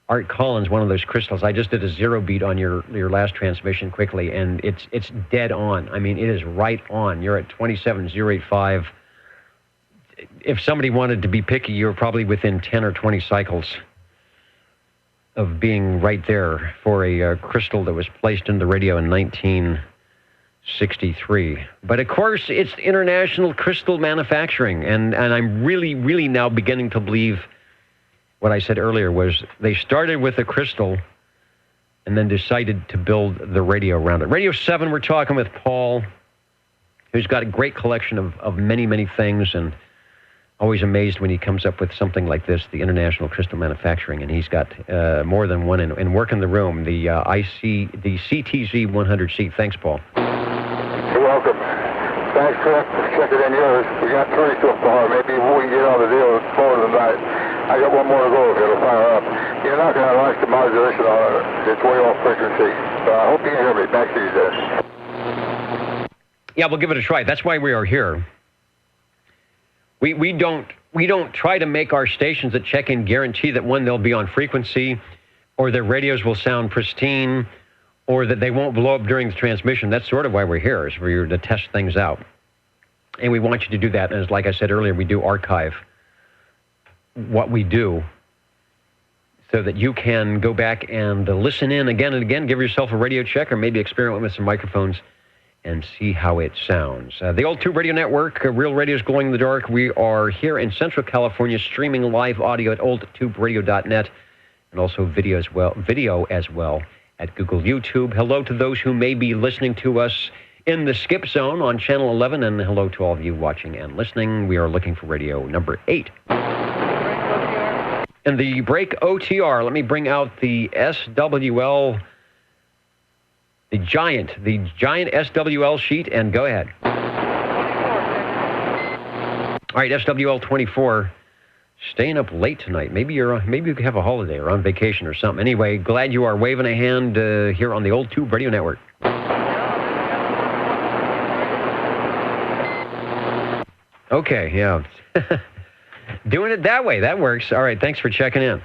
Art Collins, one of those crystals. I just did a zero beat on your last transmission quickly, and it's dead on. I mean, it is right on. You're at 27085. If somebody wanted to be picky, you're probably within 10 or 20 cycles of being right there for a crystal that was placed in the radio in 1963. But of course, it's international crystal manufacturing, and I'm really, really now beginning to believe what I said earlier was they started with a crystal and then decided to build the radio around it. Radio 7, we're talking with Paul, who's got a great collection of many, many things, and always amazed when he comes up with something like this, the International Crystal Manufacturing, and he's got more than one in work in the room, the CTZ 100C. Thanks, Paul. You're welcome. Thanks, Chris. Check it in yours. We got 3 so far. Maybe we can get on the deal before tonight. I got one more to go if it'll fire up. You're not going to like the modulation on it. It's way off frequency. So I hope you can hear me. Back to you, Dad. Yeah, we'll give it a try. That's why we are here. We don't try to make our stations at check-in guarantee that, one, they'll be on frequency, or their radios will sound pristine, or that they won't blow up during the transmission. That's sort of why we're here, is for you to test things out. And we want you to do that. And as like I said earlier, we do archive what we do so that you can go back and listen in again and again, give yourself a radio check, or maybe experiment with some microphones and see how it sounds. The Old Tube Radio Network, Real Radio's Glowing in the Dark. We are here in Central California, streaming live audio at oldtuberadio.net, and also video as well at Google YouTube. Hello to those who may be listening to us in the Skip Zone on Channel 11, and hello to all of you watching and listening. We are looking for radio number 8. And the break OTR, let me bring out the SWL, the giant SWL sheet, and go ahead. All right, SWL 24, staying up late tonight. Maybe you have a holiday or on vacation or something. Anyway, glad you are waving a hand here on the Old Tube Radio Network. Okay, yeah. Doing it that way, that works. All right, thanks for checking in.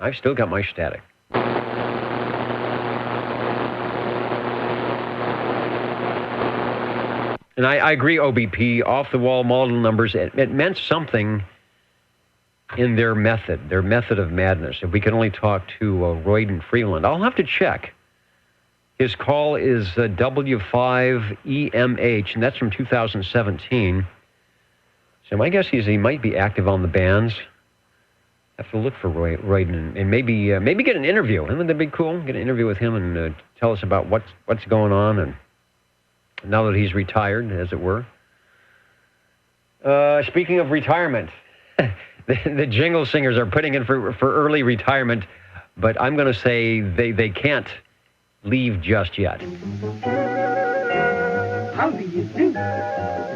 I've still got my static. And I agree, OBP, off-the-wall model numbers, it meant something in their method of madness. If we could only talk to Royden Freeland. I'll have to check. His call is W5EMH, and that's from 2017. So my guess is he might be active on the bands. Have to look for Royden and maybe get an interview. Wouldn't that be cool? Get an interview with him and tell us about what's going on. And now that he's retired, as it were. Speaking of retirement, the jingle singers are putting in for early retirement, but I'm going to say they can't leave just yet. How do you do?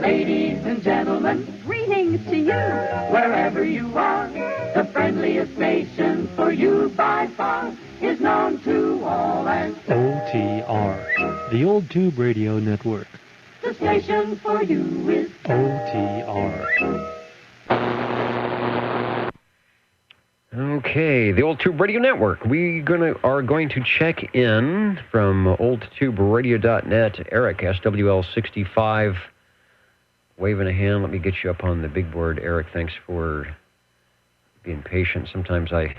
Ladies and gentlemen, greetings to you. Wherever you are, the friendliest station for you by far is known to all as OTR, the Old Tube Radio Network. the station for you is OTR. Okay, the Old Tube Radio Network. We are going to check in from oldtuberadio.net. Eric, SWL65, waving a hand. Let me get you up on the big board, Eric. Thanks for being patient. Sometimes I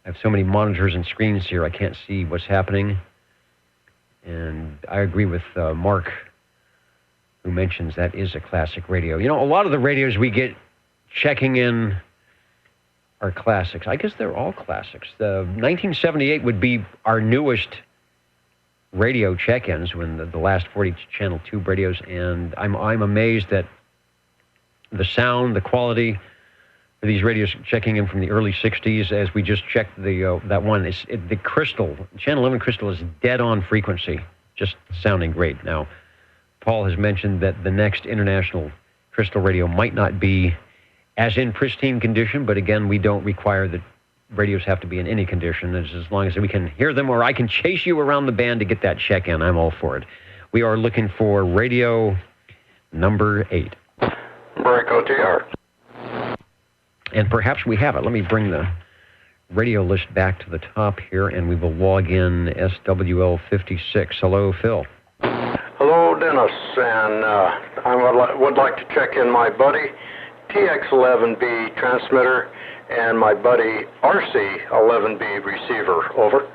have so many monitors and screens here, I can't see what's happening. And I agree with Mark, who mentions that is a classic radio. You know, a lot of the radios we get checking in are classics. I guess they're all classics. The 1978 would be our newest radio check-ins, when the last 40 channel tube radios, and I'm amazed that the sound, the quality of these radios checking in from the early 60s, as we just checked that one, the crystal, channel 11 crystal is dead on frequency, just sounding great. Now, Paul has mentioned that the next international crystal radio might not be as in pristine condition, but again, we don't require that radios have to be in any condition. As long as we can hear them, or I can chase you around the band to get that check-in, I'm all for it. We are looking for radio number 8. Break OTR. And perhaps we have it. Let me bring the radio list back to the top here, and we will log in SWL56. Hello, Phil. Hello, Dennis, and I would like to check in my buddy TX11B transmitter and my buddy RC11B receiver. Over.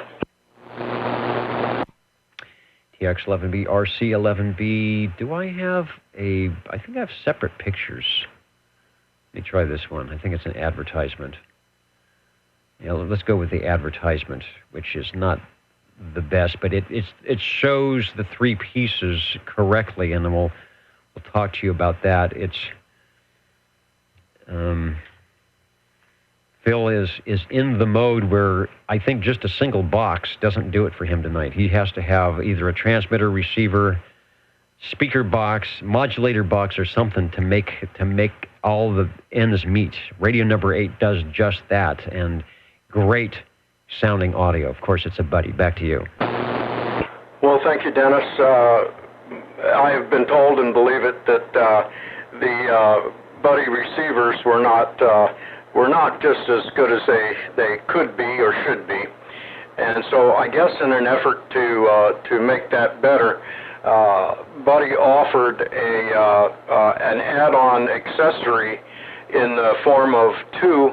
TX11B, RC11B. Do I have I think I have separate pictures. Let me try this one. I think it's an advertisement. Yeah, let's go with the advertisement, which is not the best, but it shows the three pieces correctly, and then we'll talk to you about that. It's Phil is in the mode where I think just a single box doesn't do it for him tonight. He has to have either a transmitter, receiver, speaker box, modulator box, or something to make all the ends meet. Radio number 8 does just that, and great sounding audio. Of course, it's a buddy. Back to you. Well, thank you, Dennis. I have been told, and believe it, that the buddy receivers were not just as good as they could be or should be, and so I guess in an effort to make that better, Buddy offered an add-on accessory in the form of two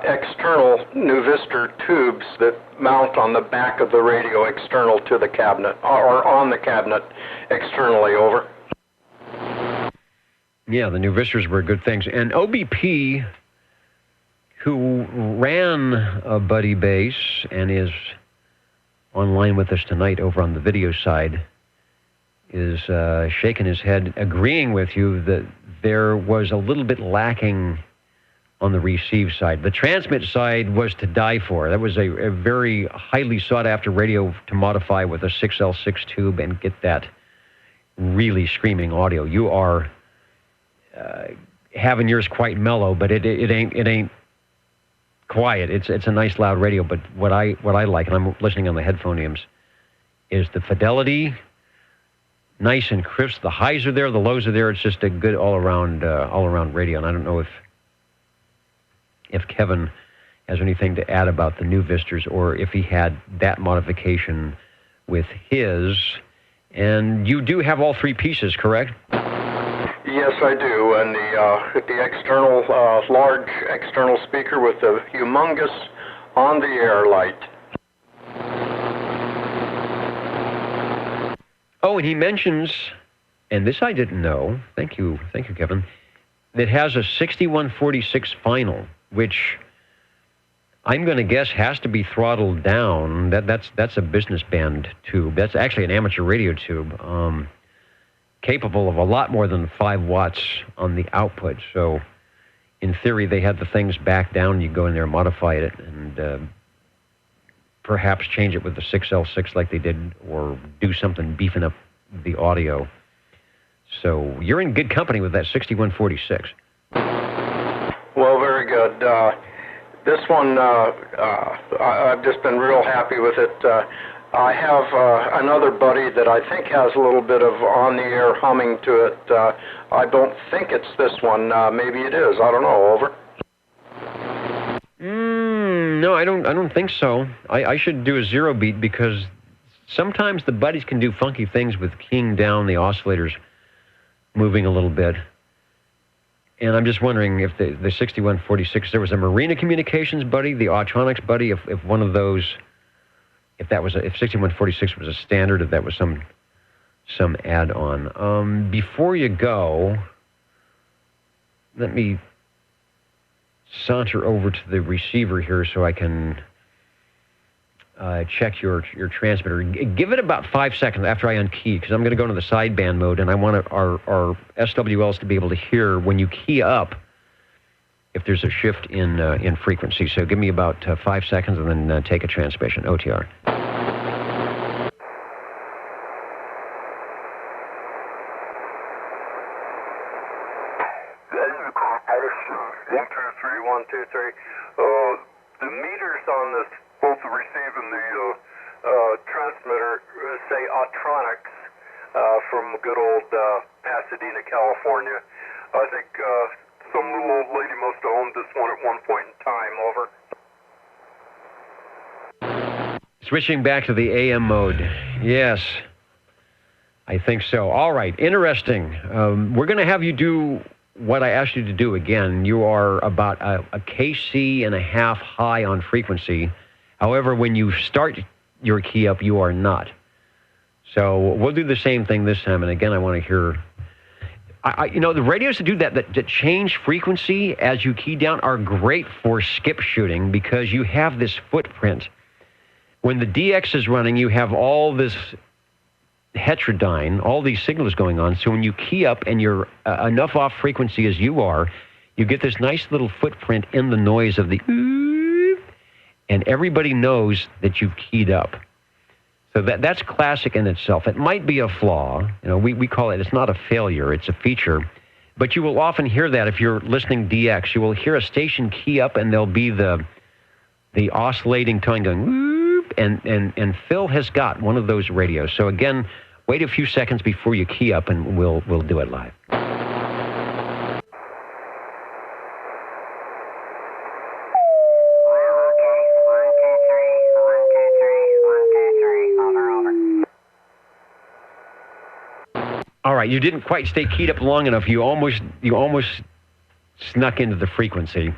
external Nuvistor tubes that mount on the back of the radio external to the cabinet, or on the cabinet externally. Over. Yeah, the Nuvistors were good things. And OBP, who ran a Buddy Base and is online with us tonight over on the video side, is shaking his head, agreeing with you that there was a little bit lacking on the receive side. The transmit side was to die for. That was a very highly sought-after radio to modify with a 6L6 tube and get that really screaming audio. You are having yours quite mellow, but it ain't quiet. It's a nice loud radio. But what I like, and I'm listening on the headphoniums, is the fidelity. Nice and crisp. The highs are there, the lows are there. It's just a good all-around radio. And I don't know if Kevin has anything to add about the Nuvistors, or if he had that modification with his. And you do have all three pieces, correct? Yes, I do. And the external, large external speaker with the humongous on-the-air light. Oh, and he mentions, and this I didn't know, thank you, Kevin, that has a 6146 final, which I'm going to guess has to be throttled down. That's a business band tube. That's actually an amateur radio tube. capable of a lot more than 5 watts on the output. So in theory, they had the things back down. You go in there and modify it and perhaps change it with the 6L6 like they did, or do something beefing up the audio. So you're in good company with that 6146. Well, very good. This one, I've just been real happy with it. I have another buddy that I think has a little bit of on-the-air humming to it. I don't think it's this one. Maybe it is. I don't know. Over. No, I don't think so. I should do a 0 beat, because sometimes the buddies can do funky things with keying down the oscillators, moving a little bit. And I'm just wondering if the 6146, there was a Marina Communications buddy, the Autronics buddy, if one of those, if 6146 was a standard, if that was some add-on. Before you go, let me saunter over to the receiver here so I can check your transmitter. Give it about 5 seconds after I unkey, because I'm going to go into the sideband mode, and I want our SWLs to be able to hear when you key up if there's a shift in frequency. So give me about 5 seconds, and then take a transmission. OTR. The meters on this, both the receive and the transmitter, say Autronics from good old Pasadena, California. I think some little old lady must have owned this one at one point in time. Over. Switching back to the AM mode. Yes, I think so. All right, interesting. We're going to have you do what I asked you to do again. You are about a KC and a half high on frequency. However, when you start your key up, you are not. So we'll do the same thing this time. And again, I want to hear, the radios that do that change frequency as you key down are great for skip shooting, because you have this footprint. When the DX is running, you have all this heterodyne, all these signals going on. So when you key up and you're enough off frequency as you are, you get this nice little footprint in the noise of the and everybody knows that you've keyed up. So that's classic in itself. It might be a flaw. We call it, it's not a failure, it's a feature. But you will often hear that if you're listening DX. You will hear a station key up and there'll be the oscillating tone going and Phil has got one of those radios. So again, wait a few seconds before you key up, and we'll do it live. All right, you didn't quite stay keyed up long enough. You almost snuck into the frequency,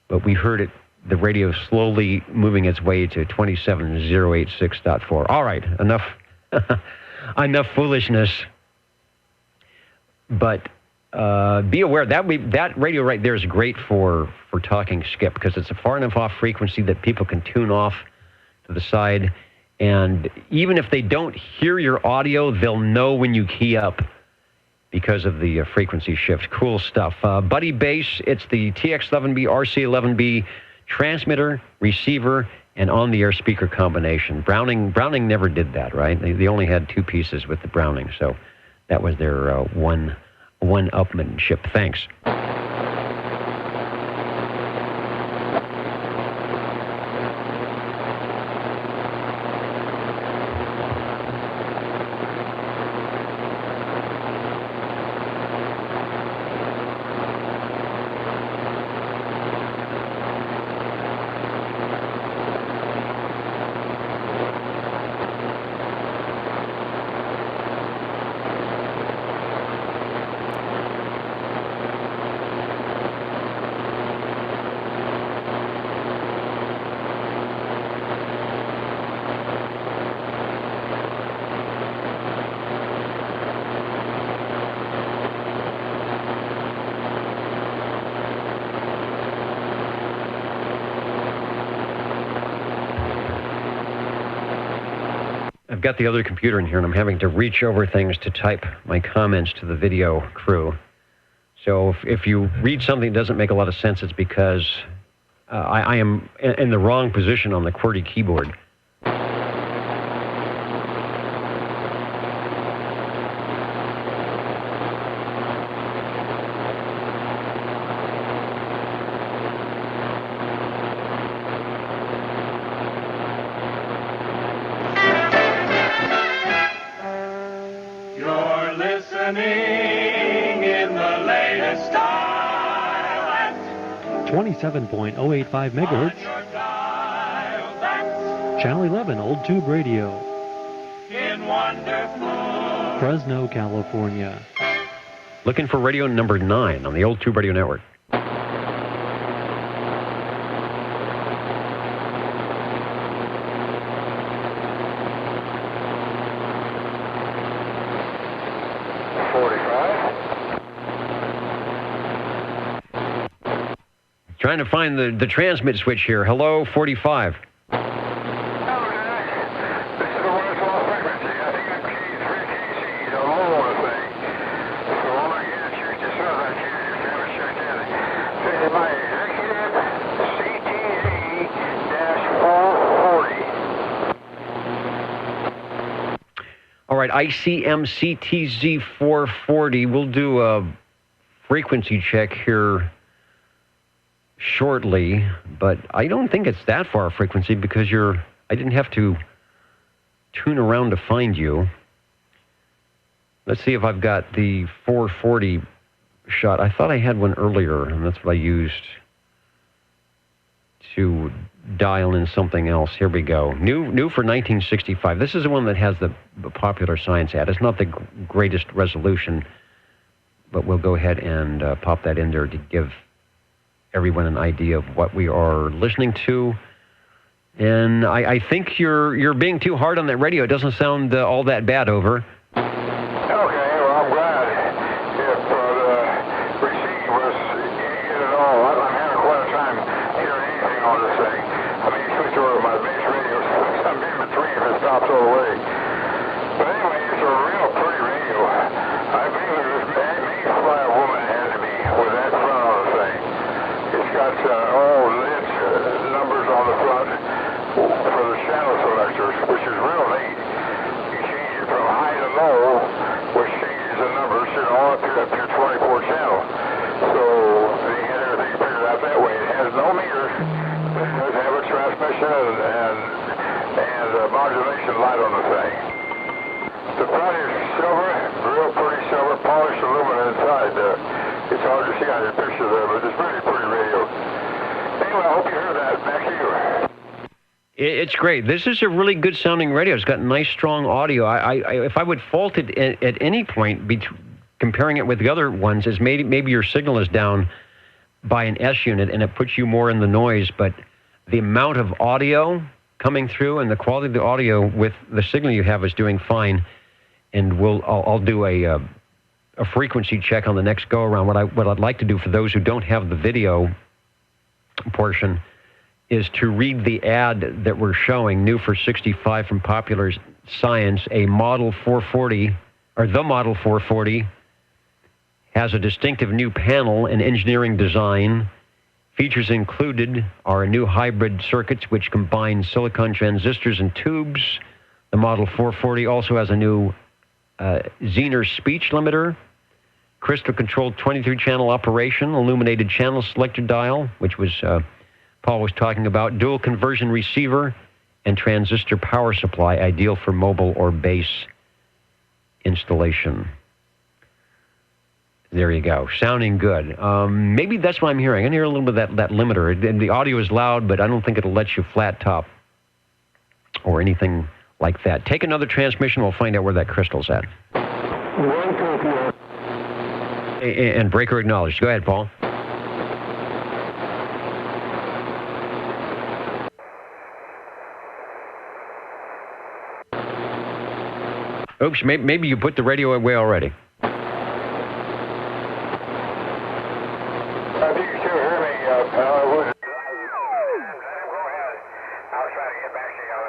but we heard it. The radio slowly moving its way to 27086.4. All right, enough enough foolishness. But be aware that radio right there is great for talking skip, because it's a far enough off frequency that people can tune off to the side. And even if they don't hear your audio, they'll know when you key up because of the frequency shift. Cool stuff. Buddy Bass, it's the TX11B, RC11B transmitter, receiver, and on-the-air speaker combination. Browning never did that, right? They only had 2 pieces with the Browning, so that was their one-upmanship. Thanks. got the other computer in here, and I'm having to reach over things to type my comments to the video crew. So if you read something that doesn't make a lot of sense, it's because I am in the wrong position on the QWERTY keyboard. You're listening in the latest style at 27.085 megahertz, Channel 11 Old Tube Radio, in wonderful. Fresno, California. Looking for radio number 9 on the Old Tube Radio Network. Trying to find the transmit switch here. Hello, 45. All right, ICM CTZ 440. We'll do a frequency check here shortly, but I don't think it's that far frequency because I didn't have to tune around to find you. Let's see if I've got the 440 shot. I thought I had one earlier, and that's what I used to dial in something else. Here we go. New for 1965. This is the one that has the Popular Science ad. It's not the greatest resolution, but we'll go ahead and pop that in there to give everyone an idea of what we are listening to. And I think you're being too hard on that radio. It doesn't sound all that bad. Over. Okay, well, I'm glad if the receipt was in at all. I'm having quite a time hearing anything on this thing. I mean, switch over my base radio. I'm in between if it stops all the way. But anyway, it's a real pretty radio. I believe it was made by a woman. It had to be with that front on the thing. It's got all lit numbers on the front for the channel selectors, which is real neat. You change it from high to low, which changes the numbers, and all up to your 24 channel. So they had everything figured out that way. It has no meters. It does have a transmission and a modulation light on the thing. The front is silver, real pretty silver, polished aluminum inside. It's hard to see on your picture there, but it's pretty pretty radio. Anyway, I hope you heard that. Back to you. It's great. This is a really good sounding radio. It's got nice, strong audio. If I would fault it at any point, comparing it with the other ones, is maybe your signal is down by an S unit and it puts you more in the noise. But the amount of audio coming through and the quality of the audio with the signal you have is doing fine. And I'll do a frequency check on the next go around. What I'd like to do for those who don't have the video portion is to read the ad that we're showing, new for 65 from Popular Science. A Model 440, or the Model 440, has a distinctive new panel and engineering design. Features included are new hybrid circuits which combine silicon transistors and tubes. The Model 440 also has a new Zener speech limiter, crystal-controlled 23-channel operation, illuminated channel selector dial, which was Paul was talking about, dual conversion receiver, and transistor power supply, ideal for mobile or base installation. There you go. Sounding good. Maybe that's what I'm hearing. I can hear a little bit of that limiter. And the audio is loud, but I don't think it'll let you flat top or anything like that. Take another transmission. We'll find out where that crystal's at. And breaker acknowledged. Go ahead, Paul. Oops, maybe you put the radio away already. I think you still hear me, pal. I would. Go ahead. I'll try to get back to you on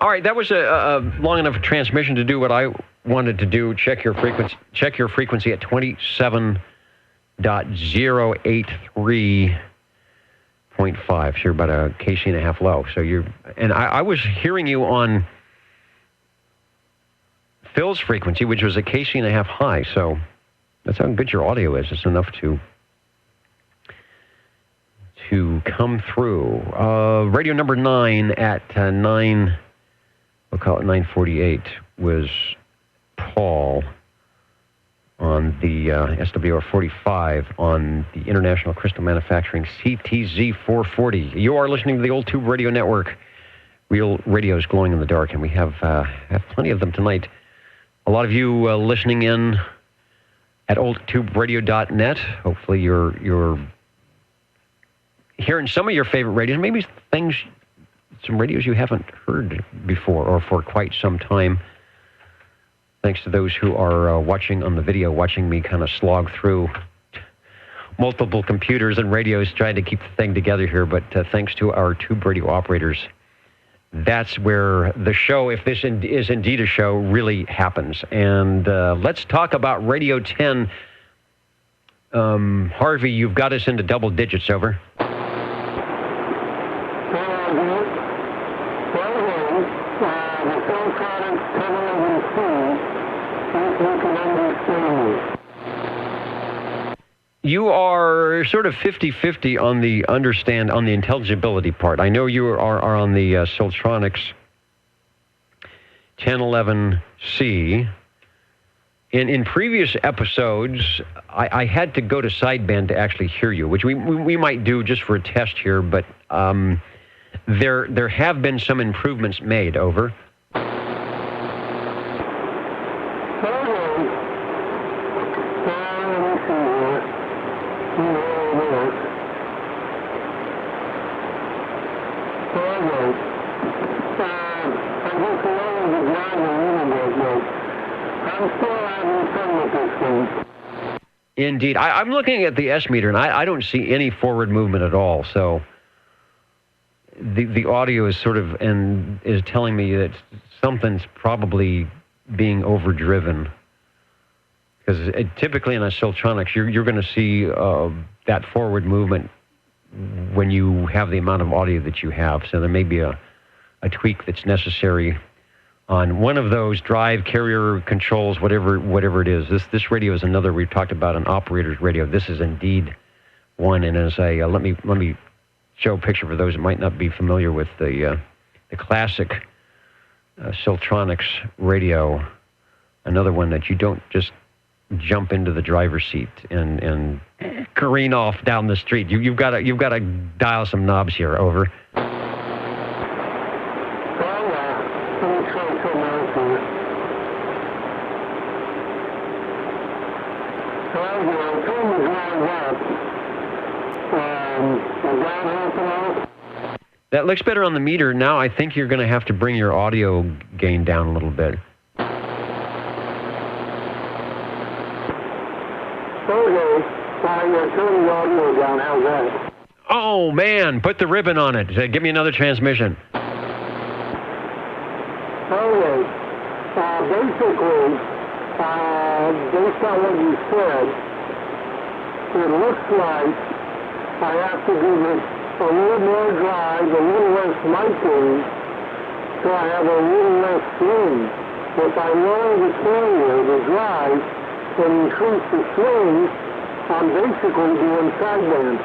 All right, that was a long enough transmission to do what I wanted to do. Check your frequency at 27.083.5. So you're about a kc and a half low. So I was hearing you on Phil's frequency, which was a kc and a half high. So that's how good your audio is. It's enough to come through. Radio number 9 at 9. We'll call it 9:48 was Paul on the SWR 45 on the International Crystal Manufacturing CTZ 440. You are listening to the Old Tube Radio Network. Real radios glowing in the dark, and we have plenty of them tonight. A lot of you listening in at oldtuberadio.net. Hopefully you're hearing some of your favorite radios, maybe some radios you haven't heard before or for quite some time. Thanks to those who are watching on the video, watching me kind of slog through multiple computers and radios trying to keep the thing together here. But thanks to our tube radio operators, that's where the show, if this is indeed a show, really happens. And let's talk about Radio 10. Harvey, you've got us into double digits, over. You are sort of 50-50 on the intelligibility part. I know you are on the Siltronics 1011C. In previous episodes, I had to go to sideband to actually hear you, which we might do just for a test here, but there have been some improvements made, over. Indeed. I'm looking at the S meter, and I don't see any forward movement at all. So the audio is sort of is telling me that something's probably being overdriven. Because typically in a Siltronics, you're going to see that forward movement when you have the amount of audio that you have. So there may be a tweak that's necessary on one of those drive carrier controls, whatever it is. This radio is another. We've talked about an operator's radio. This is indeed one. And as let me show a picture for those that might not be familiar with the classic Siltronics radio. Another one that you don't just jump into the driver's seat and careen off down the street. You've got to dial some knobs here, over. That looks better on the meter. Now I think you're going to have to bring your audio gain down a little bit. Okay, turn the audio down. How's that? Oh, man, put the ribbon on it. Give me another transmission. Okay, basically, based on what you said, it looks like I have to do this a little more drive, a little less miking, so I have a little less swing. If I lower the carrier, the drive, and increase the swing, I'm basically doing sideband.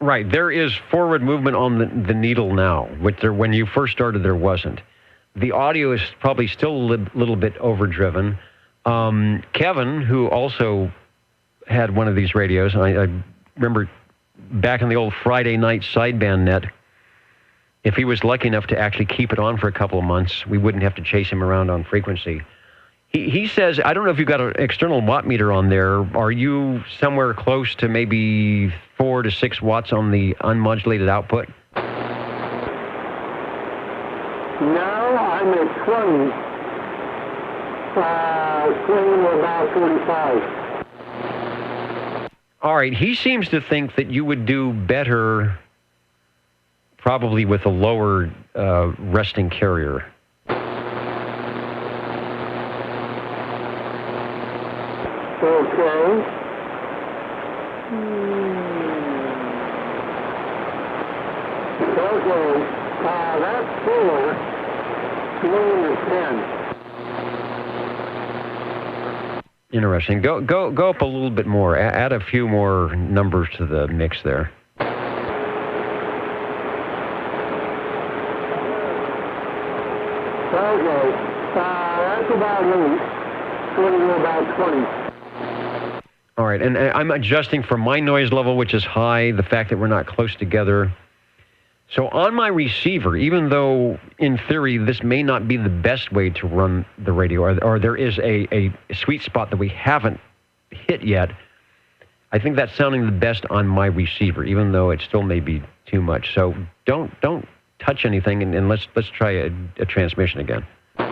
Right, there is forward movement on the needle now, which when you first started there wasn't. The audio is probably still a little bit overdriven. Kevin, who also had one of these radios, and I remember back in the old Friday night sideband net, if he was lucky enough to actually keep it on for a couple of months, we wouldn't have to chase him around on frequency. He says, I don't know if you've got an external watt meter on there. Are you somewhere close to maybe 4 to 6 watts on the unmodulated output? No, I'm at 20. Swinging about 45. All right, he seems to think that you would do better probably with a lower resting carrier. Okay. Okay. That's 4. 1 is 10. Interesting. Go up a little bit more. Add a few more numbers to the mix there. Okay. That's about 8. Going to about 20. All right, and I'm adjusting for my noise level, which is high, the fact that we're not close together. So on my receiver, even though in theory this may not be the best way to run the radio, or there is a sweet spot that we haven't hit yet, I think that's sounding the best on my receiver, even though it still may be too much. So don't touch anything, and let's try a transmission again. Okay.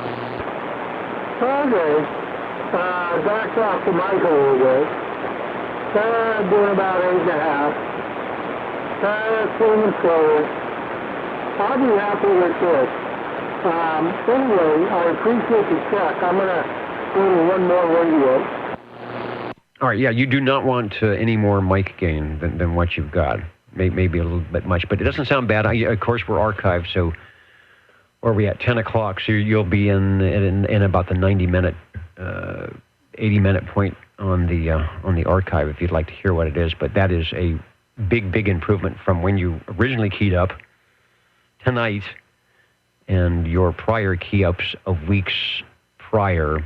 Back off the mic a little bit. Doing about 8.5. Swinging forward. I'll be happy with this. Anyway, I appreciate the check. I'm going to go to one more radio. All right, yeah, you do not want any more mic gain than what you've got. Maybe a little bit much, but it doesn't sound bad. Of course, we're archived, so where are we at? 10 o'clock, so you'll be in about the 90-minute, 80-minute point on the archive if you'd like to hear what it is. But that is a big improvement from when you originally keyed up tonight and your prior key ups of weeks prior.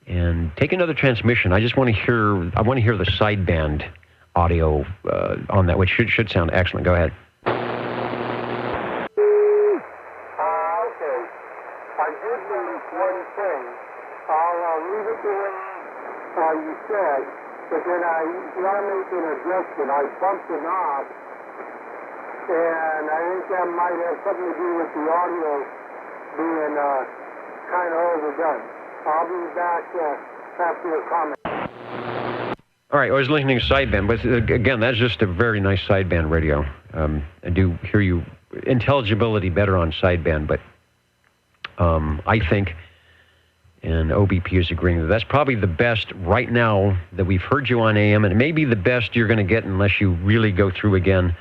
And take another transmission. I want to hear the sideband audio on that, which should sound excellent. Go ahead. Okay. I did notice one thing. I'll leave it the way you said, but then I want to make an adjustment. I bumped the knob, and I think that might have something to do with the audio being kind of overdone. I'll be back after your comment. All right, I was listening to sideband, but again, that's just a very nice sideband radio. I do hear you intelligibility better on sideband, but I think, and OBP is agreeing, that's probably the best right now that we've heard you on AM, and it may be the best you're going to get unless you really go through again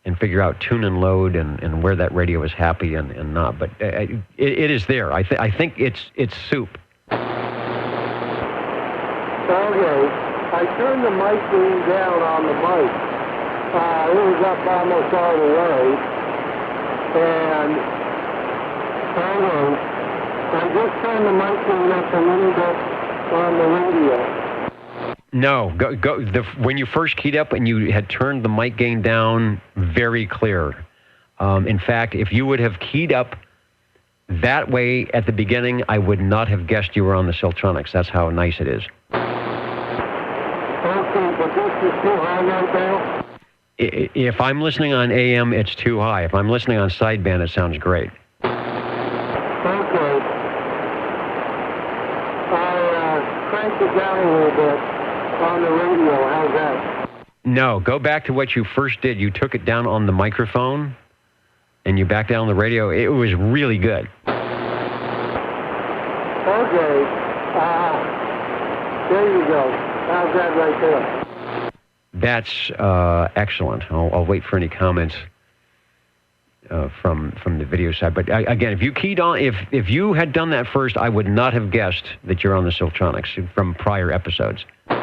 and figure out tune and load and where that radio is happy and not. But it is there. I think it's soup. Okay. I turned the mic gain down on the mic. It was up almost all the way. And I just turned the mic gain up a little bit on the radio. No, when you first keyed up and you had turned the mic gain down, very clear. In fact, if you would have keyed up that way at the beginning, I would not have guessed you were on the Siltronics. That's how nice it is. Okay, but this is too high right now? If I'm listening on AM, it's too high. If I'm listening on sideband, it sounds great. Okay. I cranked it down a little bit on the radio. How's that? No, go back to what you first did. You took it down on the microphone, and you backed down on the radio. It was really good. Okay. There you go. How's that right there? That's excellent. I'll wait for any comments from the video side. But again, if you keyed on, if you had done that first, I would not have guessed that you're on the Siltronics from prior episodes. All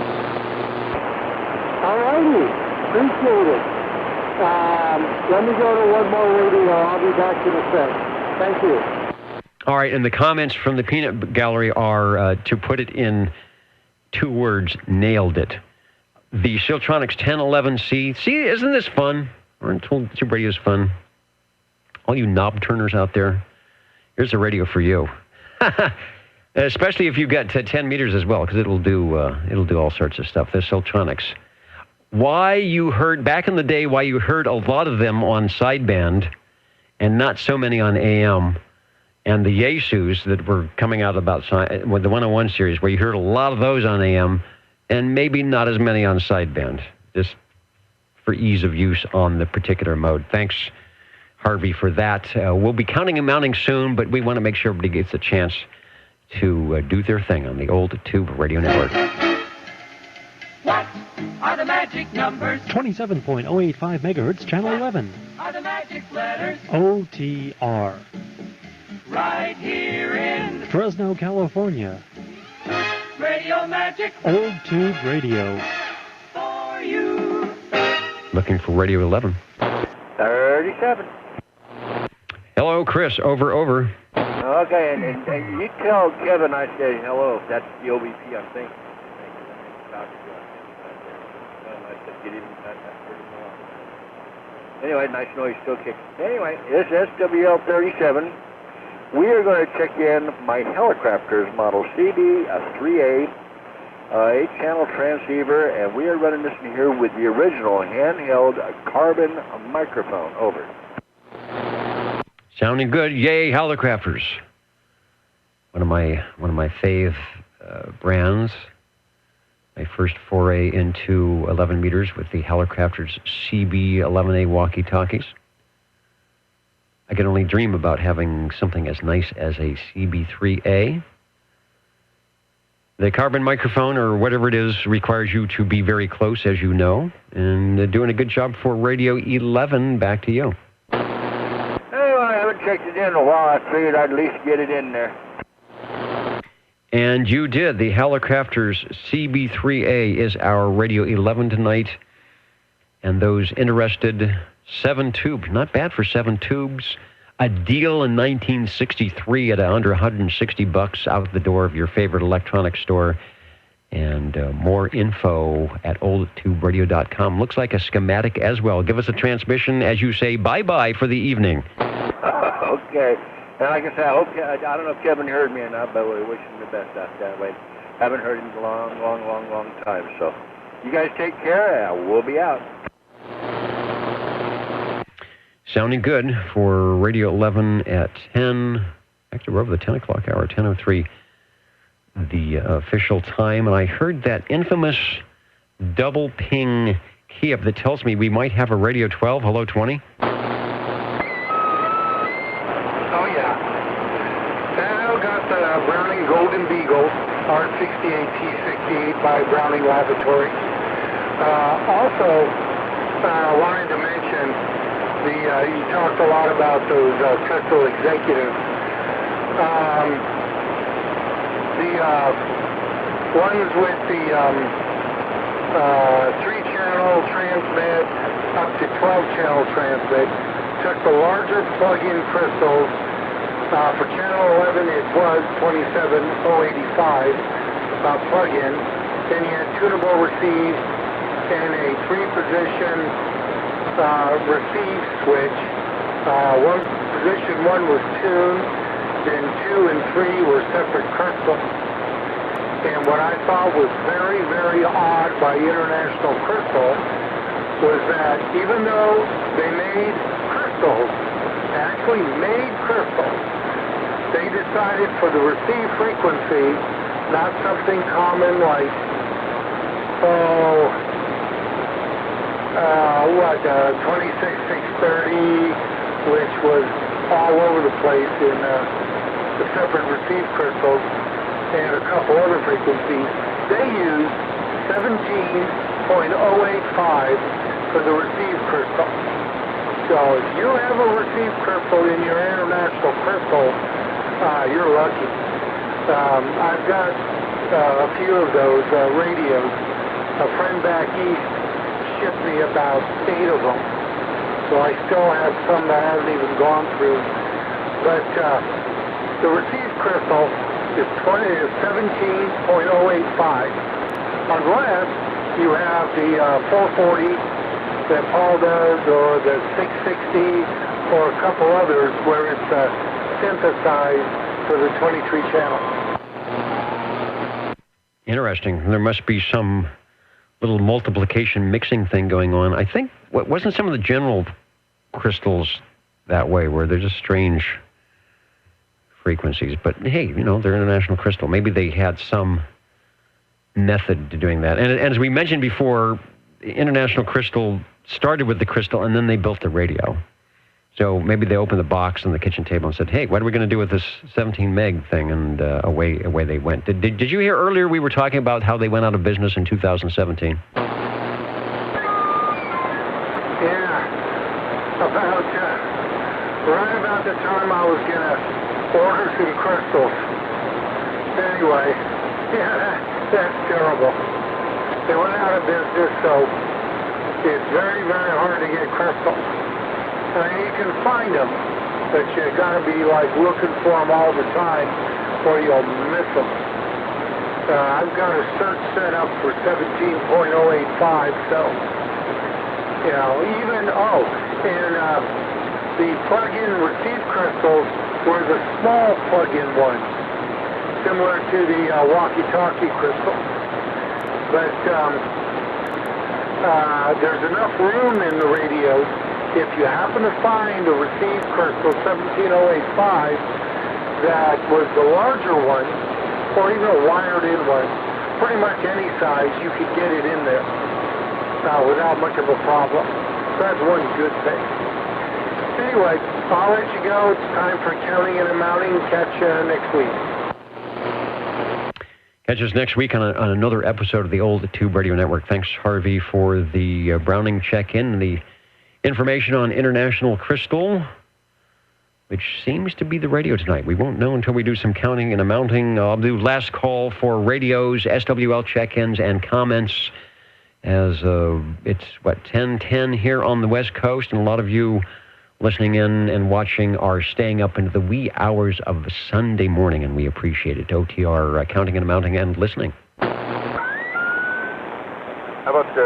righty. Appreciate it. Let me go to one more radio. I'll be back to the set. Thank you. All right, and the comments from the Peanut Gallery are, to put it in 2 words, nailed it. The Siltronics 1011C. See, isn't this fun? Tube radio is fun. All you knob turners out there, here's a radio for you. Especially if you got 10 meters as well, because it'll do all sorts of stuff. The Siltronics. Why you heard back in the day? Why you heard a lot of them on sideband, and not so many on AM. And the Yaesus that were coming out about with the 101 series, where you heard a lot of those on AM, and maybe not as many on sideband. Just for ease of use on the particular mode. Thanks, Harvey, for that. We'll be counting and mounting soon, but we want to make sure everybody gets a chance to do their thing on the old Tube Radio Network. What are the magic numbers? 27.085 megahertz, channel 11. Are the magic letters? OTR. Right here in Fresno, California. Radio Magic Old Tube Radio. for you. Looking for Radio 11. 37. Hello, Chris. Over. Okay, and you tell Kevin I say hello. That's the OBP, I'm thinking. Anyway, nice to know he's still kicking. Anyway, it's SWL37. We are going to check in my Helicrafters model CB3A 8-channel transceiver, and we are running this in here with the original handheld carbon microphone. Over. Sounding good. Yay, Helicrafters. One of my fave brands. My first foray into 11 meters with the Helicrafters CB11A walkie-talkies. I can only dream about having something as nice as a CB3A. The carbon microphone, or whatever it is, requires you to be very close, as you know, and doing a good job for Radio 11. Back to you. Anyway, I haven't checked it in a while. I figured I'd at least get it in there. And you did. The Helicrafters CB3A is our Radio 11 tonight. And those interested, 7 tubes. Not bad for 7 tubes. A deal in 1963 at under $160 out the door of your favorite electronics store. And more info at oldtuberadio.com. Looks like a schematic as well. Give us a transmission as you say bye-bye for the evening. Okay. And like I said, I don't know if Kevin heard me or not, but we wish him the best out that way. Haven't heard him in a long time. So you guys take care, and we'll be out. Sounding good for Radio 11 at 10. Actually, we're over the 10 o'clock hour, 10:03, the official time. And I heard that infamous double ping key up that tells me we might have a Radio 12. Hello, 20. Browning Golden Beagle, R68T68 by Browning Laboratories. Also, wanted to mention, you talked a lot about those Crystal executives. The ones with the 3-channel transmit up to 12-channel transmit took the larger plug-in crystals. For channel 11, it was 27085 plug-in. Then you had tunable receive and a 3-position receive switch. Position 1 was tuned, then 2 and 3 were separate crystals. And what I thought was very, very odd by International Crystal was that even though they made crystals, they decided for the receive frequency, not something common like, 26630, which was all over the place in the separate receive crystals, and a couple other frequencies. They used 17.085 for the receive crystal. So if you have a receive crystal in your International Crystal, you're lucky. I've got a few of those radios. A friend back east shipped me about 8 of them. So I still have some that I haven't even gone through. But the receive crystal is 17.085. Unless you have the 440 that Paul does, or the 660, or a couple others where it's synthesized for the 23 channel. Interesting. There must be some little multiplication mixing thing going on. I think, wasn't some of the general crystals that way, where they're just strange frequencies? But hey, they're International Crystal. Maybe they had some method to doing that. And as we mentioned before, International Crystal started with the crystal, and then they built the radio. So maybe they opened the box on the kitchen table and said, hey, what are we going to do with this 17 meg thing? And away they went. Did you hear earlier we were talking about how they went out of business in 2017? Right about the time I was going to order some crystals. Anyway, that's terrible. They went out of business, so it's very, very hard to get crystals. I mean, you can find them, but you got to be like looking for them all the time or you'll miss them. I've got a search set up for 17.085, so, you know, even, the plug-in receive crystals were the small plug-in ones, similar to the walkie-talkie crystal. But there's enough room in the radios. If you happen to find a receive crystal 17085 that was the larger one, or even a wired-in one, pretty much any size, you could get it in there without much of a problem. So that's one good thing. Anyway, I'll let you go. It's time for counting and amounting. Catch you next week. Catch us next week on another episode of the Old Tube Radio Network. Thanks, Harvey, for the Browning check-in and the information on International Crystal, which seems to be the radio tonight. We won't know until we do some counting and amounting. I'll do last call for radios, SWL check-ins, and comments as it's, 10:10 here on the West Coast, and a lot of you listening in and watching are staying up into the wee hours of Sunday morning, and we appreciate it. OTR counting and amounting and listening. How about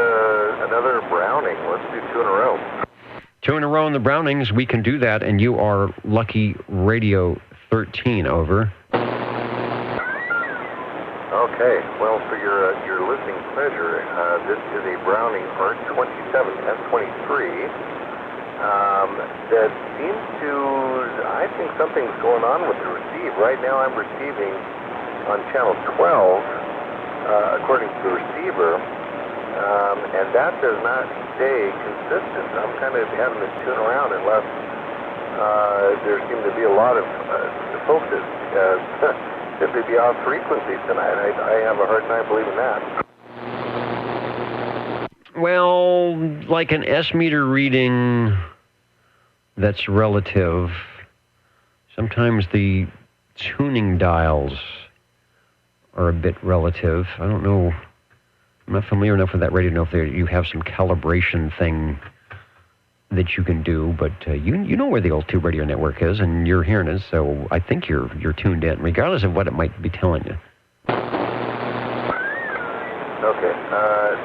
another Browning? Let's do 2 in a row. 2 in a row in the Brownings. We can do that, and you are Lucky Radio 13, over. Okay, well, for your listening pleasure, this is a Browning R27 S23. That seems to, I think something's going on with the receive. Right now I'm receiving on channel 12, according to the receiver, and that does not stay consistent. I'm kind of having to tune around unless there seem to be a lot of folks that simply be off frequencies tonight. I have a hard time believing that. Well, like an S-meter reading, that's relative. Sometimes the tuning dials are a bit relative. I don't know. I'm not familiar enough with that radio to know if you have some calibration thing that you can do, but you know where the Old Tube Radio Network is, and you're hearing it, so I think you're tuned in, regardless of what it might be telling you. Okay,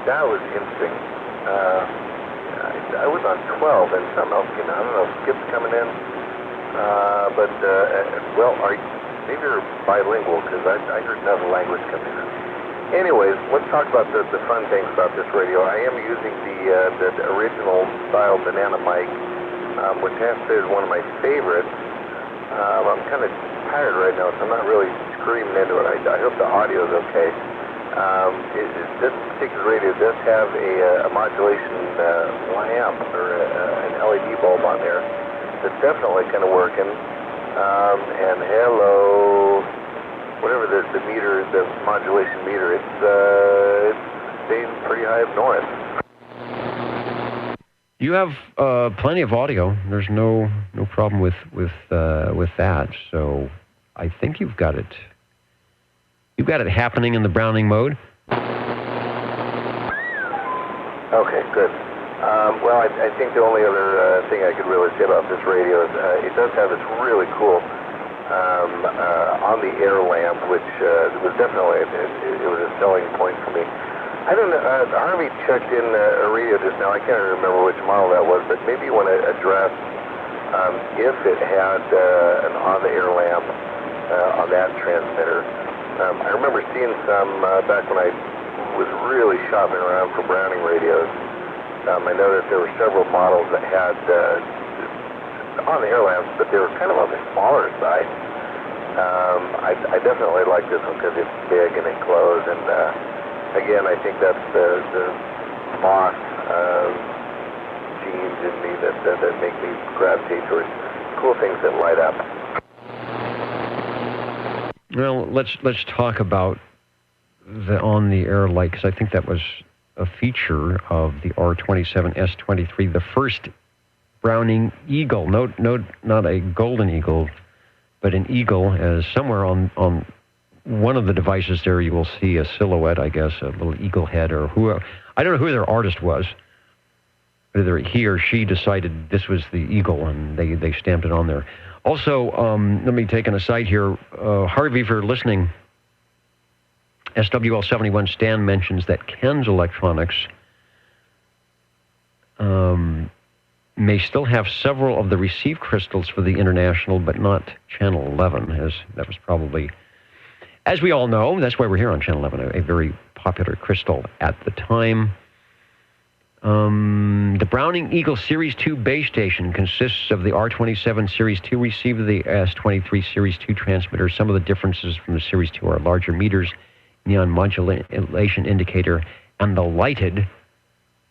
that was interesting. I was on 12, and something else came out. I don't know if Skip's coming in, but, maybe you're bilingual, because I heard another language coming in. Anyways, let's talk about the fun things about this radio. I am using the original style banana mic, which has to say is one of my favorites. I'm kind of tired right now, so I'm not really screaming into it. I hope the audio is okay. This particular radio does have a modulation lamp or an LED bulb on there. That's definitely kind of working. And hello, whatever the meter, the modulation meter, it's staying pretty high up north. You have plenty of audio. There's no problem with that. So I think you've got it. You've got it happening in the Browning mode. Okay, good. Well, I think the only other thing I could really say about this radio is it does have this really cool on-the-air lamp, which was definitely it was a selling point for me. I don't know. Harvey checked in a radio just now. I can't remember which model that was, but maybe you want to address if it had an on-the-air lamp on that transmitter. I remember seeing some back when I was really shopping around for Browning radios. I know that there were several models that had on-the-air lamps, but they were kind of on the smaller side. I definitely like this one because it's big and enclosed, and again, I think that's the Boss that make me gravitate towards cool things that light up. Well, let's talk about the on-the-air light, because I think that was a feature of the R27S23, the first Browning Eagle. No, not a golden eagle, but an eagle. As somewhere on one of the devices there, you will see a silhouette, I guess, a little eagle head, or who. I don't know who their artist was. Either he or she decided this was the eagle, and they stamped it on there. Also, let me take an aside here. Harvey, if you're listening, SWL71 Stan mentions that Ken's Electronics may still have several of the receive crystals for the International, but not Channel 11, as that was probably, as we all know, that's why we're here on Channel 11, a very popular crystal at the time. The Browning Eagle Series 2 base station consists of the R27 Series 2 receiver, the S23 Series 2 transmitter. Some of the differences from the Series 2 are larger meters, neon modulation indicator, and the lighted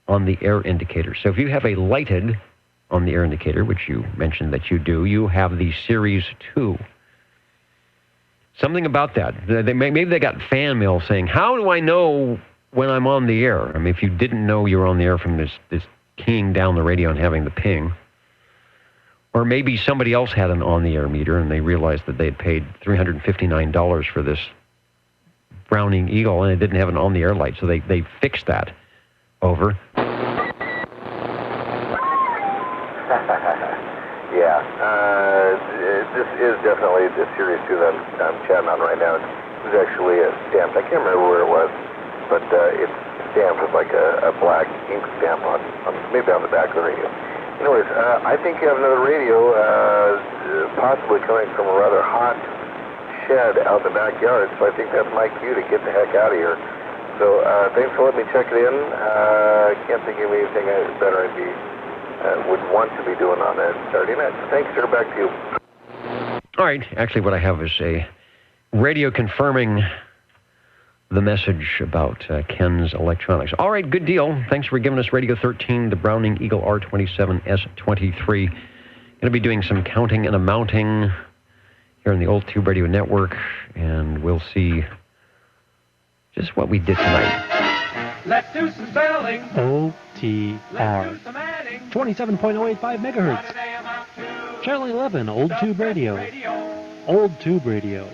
on-the-air indicator. So if you have a lighted on-the-air indicator, which you mentioned that you do, you have the Series 2. Something about that. Maybe they got fan mail saying, how do I know when I'm on the air? I mean, if you didn't know you were on the air from this keying down the radio and having the ping, or maybe somebody else had an on-the-air meter and they realized that they had paid $359 for this Browning Eagle and it didn't have an on-the-air light, so they fixed that. Over. Yeah, this is definitely the Series 2 that I'm chatting on right now. It was actually stamped. I can't remember where it was, but it's stamped with like a black ink stamp on maybe on the back of the radio. Anyways, I think you have another radio possibly coming from a rather hot shed out in the backyard, so I think that's my cue to get the heck out of here. So thanks for letting me check it in. I can't think of anything better would want to be doing on that Saturday night. So thanks, sir. Back to you. All right. Actually, what I have is a radio confirming the message about Ken's Electronics. All right, good deal. Thanks for giving us Radio 13, the Browning Eagle R27S23. Going to be doing some counting and amounting here on the Old Tube Radio Network, and we'll see just what we did tonight. Let's do some spelling. OTR. 27.085 megahertz. Channel 11, Old Tube Radio. Old Tube Radio.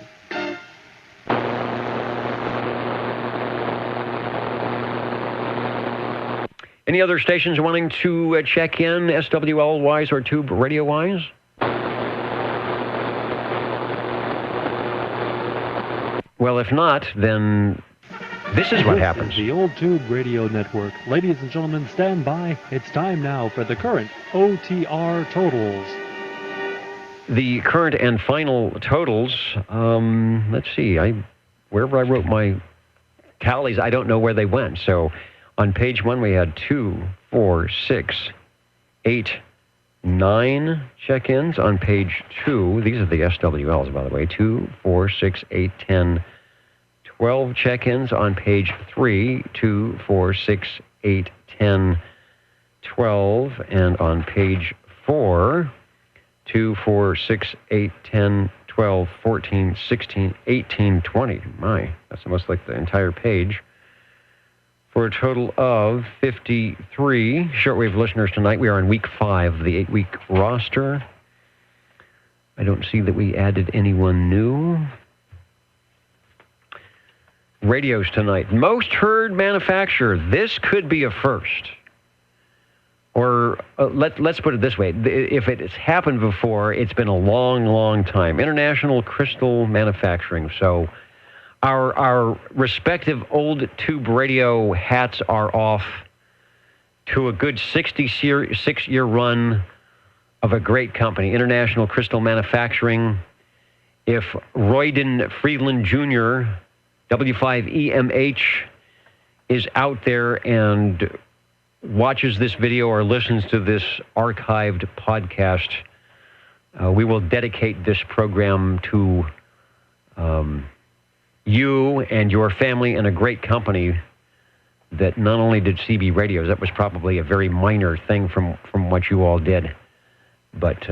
Any other stations wanting to check in, SWL-wise or Tube Radio-wise? Well, if not, then this is what happens. The Old Tube Radio Network. Ladies and gentlemen, stand by. It's time now for the current OTR totals. The current and final totals, let's see, wherever I wrote my tallies, I don't know where they went. So on page 1, we had 2, 4, 6, 8, 9 check-ins. On page 2, these are the SWLs, by the way, 2, 4, 6, 8, 10, 12 check-ins. On page 3, 2, 4, 6, 8, 10, 12. And on page 4, 2, 4, 6, 8, 10, 12, 14, 16, 18, 20. My, that's almost like the entire page. For a total of 53 shortwave listeners tonight. We are on week 5 of the 8-week roster. I don't see that we added anyone new. Radios tonight. Most heard manufacturer. This could be a first. Or let's put it this way. If it has happened before, it's been a long, long time. International Crystal Manufacturing. So our respective Old Tube Radio hats are off to a good 66-year run of a great company, International Crystal Manufacturing. If Royden Friedland Jr., W5EMH, is out there and watches this video or listens to this archived podcast, we will dedicate this program to you and your family and a great company that not only did CB radios, that was probably a very minor thing from what you all did, but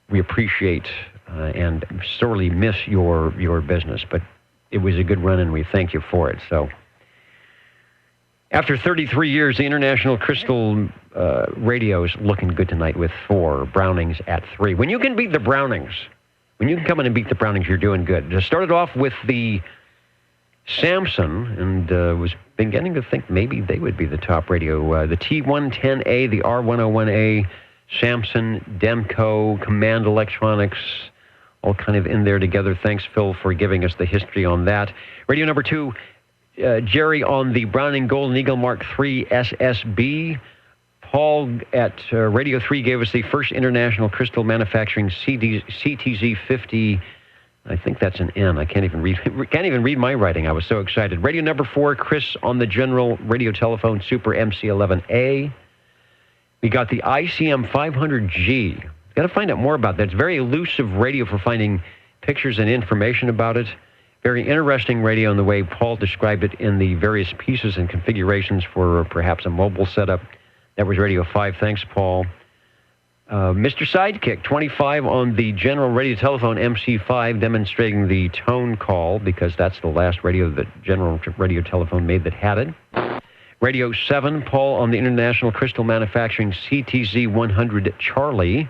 we appreciate and sorely miss your business. But it was a good run, and we thank you for it. So after 33 years, the International Crystal Radio is looking good tonight with 4, Brownings at 3. When you can beat the Brownings, when you can come in and beat the Brownings, you're doing good. Just started off with the Samson, and was beginning to think maybe they would be the top radio. The T110A, the R101A, Samson, Demco, Command Electronics, all kind of in there together. Thanks, Phil, for giving us the history on that. Radio number 2, Jerry on the Browning Golden Eagle Mark III SSB. Paul at Radio 3 gave us the first International Crystal Manufacturing CTZ 50. I think that's an N. I can't even read my writing. I was so excited. Radio number 4, Chris on the General Radio Telephone Super MC11A. We got the ICM 500G. Got to find out more about that. It's very elusive radio for finding pictures and information about it. Very interesting radio in the way Paul described it in the various pieces and configurations for perhaps a mobile setup. That was Radio 5. Thanks, Paul. Mr. Sidekick, 25 on the General Radio Telephone MC5, demonstrating the tone call, because that's the last radio that General Radio Telephone made that had it. Radio 7, Paul on the International Crystal Manufacturing CTZ 100 Charlie.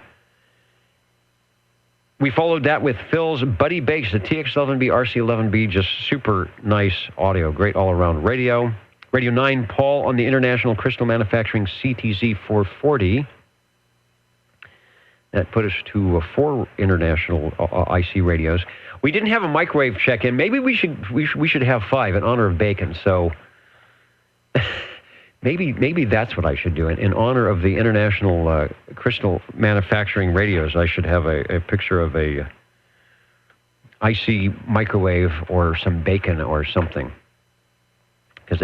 We followed that with Phil's Buddy Bakes, the TX11B, RC11B, just super nice audio, great all-around radio. Radio 9, Paul on the International Crystal Manufacturing CTZ 440. That put us to 4 international IC radios. We didn't have a microwave check-in. Maybe we should have 5 in honor of bacon. So maybe that's what I should do. In honor of the International Crystal Manufacturing radios, I should have a picture of a IC microwave or some bacon or something. Because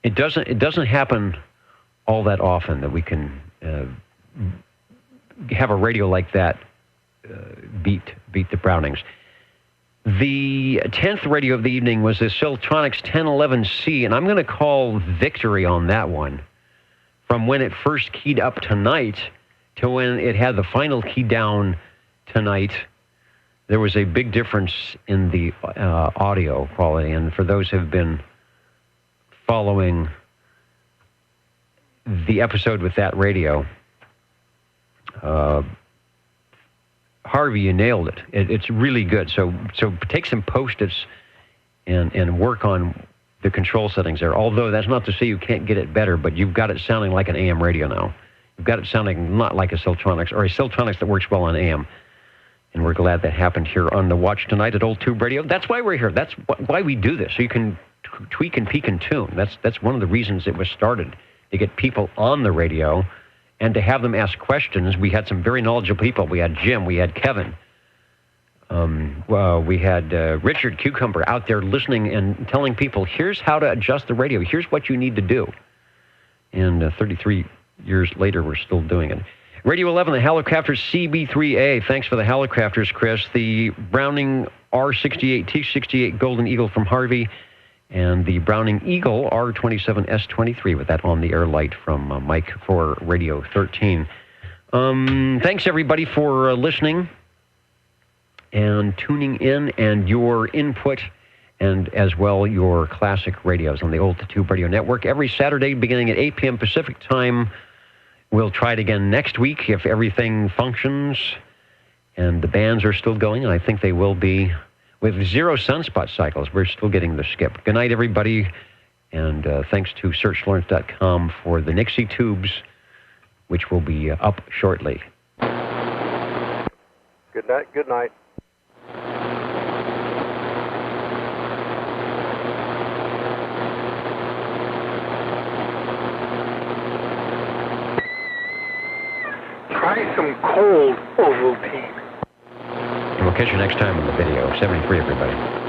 it doesn't happen all that often that we can have a radio like that beat the Brownings. The 10th radio of the evening was the Siltronics 1011C, and I'm going to call victory on that one. From when it first keyed up tonight to when it had the final key down tonight, there was a big difference in the audio quality. And for those who have been following the episode with that radio, Harvey, you nailed it. It's really good. So take some Post-its and work on the control settings there. Although that's not to say you can't get it better, but you've got it sounding like an AM radio now. You've got it sounding not like a Siltronics, or a Siltronics that works well on AM. And we're glad that happened here on the Watch Tonight at Old Tube Radio. That's why we're here. That's why we do this, so you can tweak and peek and tune. That's one of the reasons it was started, to get people on the radio and to have them ask questions. We had some very knowledgeable people. We had Jim. We had Kevin. We had Richard Cucumber out there listening and telling people, here's how to adjust the radio. Here's what you need to do. And 33 years later, we're still doing it. Radio 11, the Hallicrafters CB3A. Thanks for the Hallicrafters, Chris. The Browning R68, T68 Golden Eagle from Harvey. And the Browning Eagle R27S23 with that on-the-air light from Mike for Radio 13. Thanks, everybody, for listening and tuning in, and your input, and as well your classic radios on the Old Tube Radio Network. Every Saturday beginning at 8 p.m. Pacific Time. We'll try it again next week if everything functions and the bands are still going, and I think they will be. With 0 sunspot cycles, we're still getting the skip. Good night, everybody, and thanks to SearchLawrence.com for the Nixie tubes, which will be up shortly. Good night. Good night. Try some cold Ovaltine. And we'll catch you next time on the video. 73, everybody.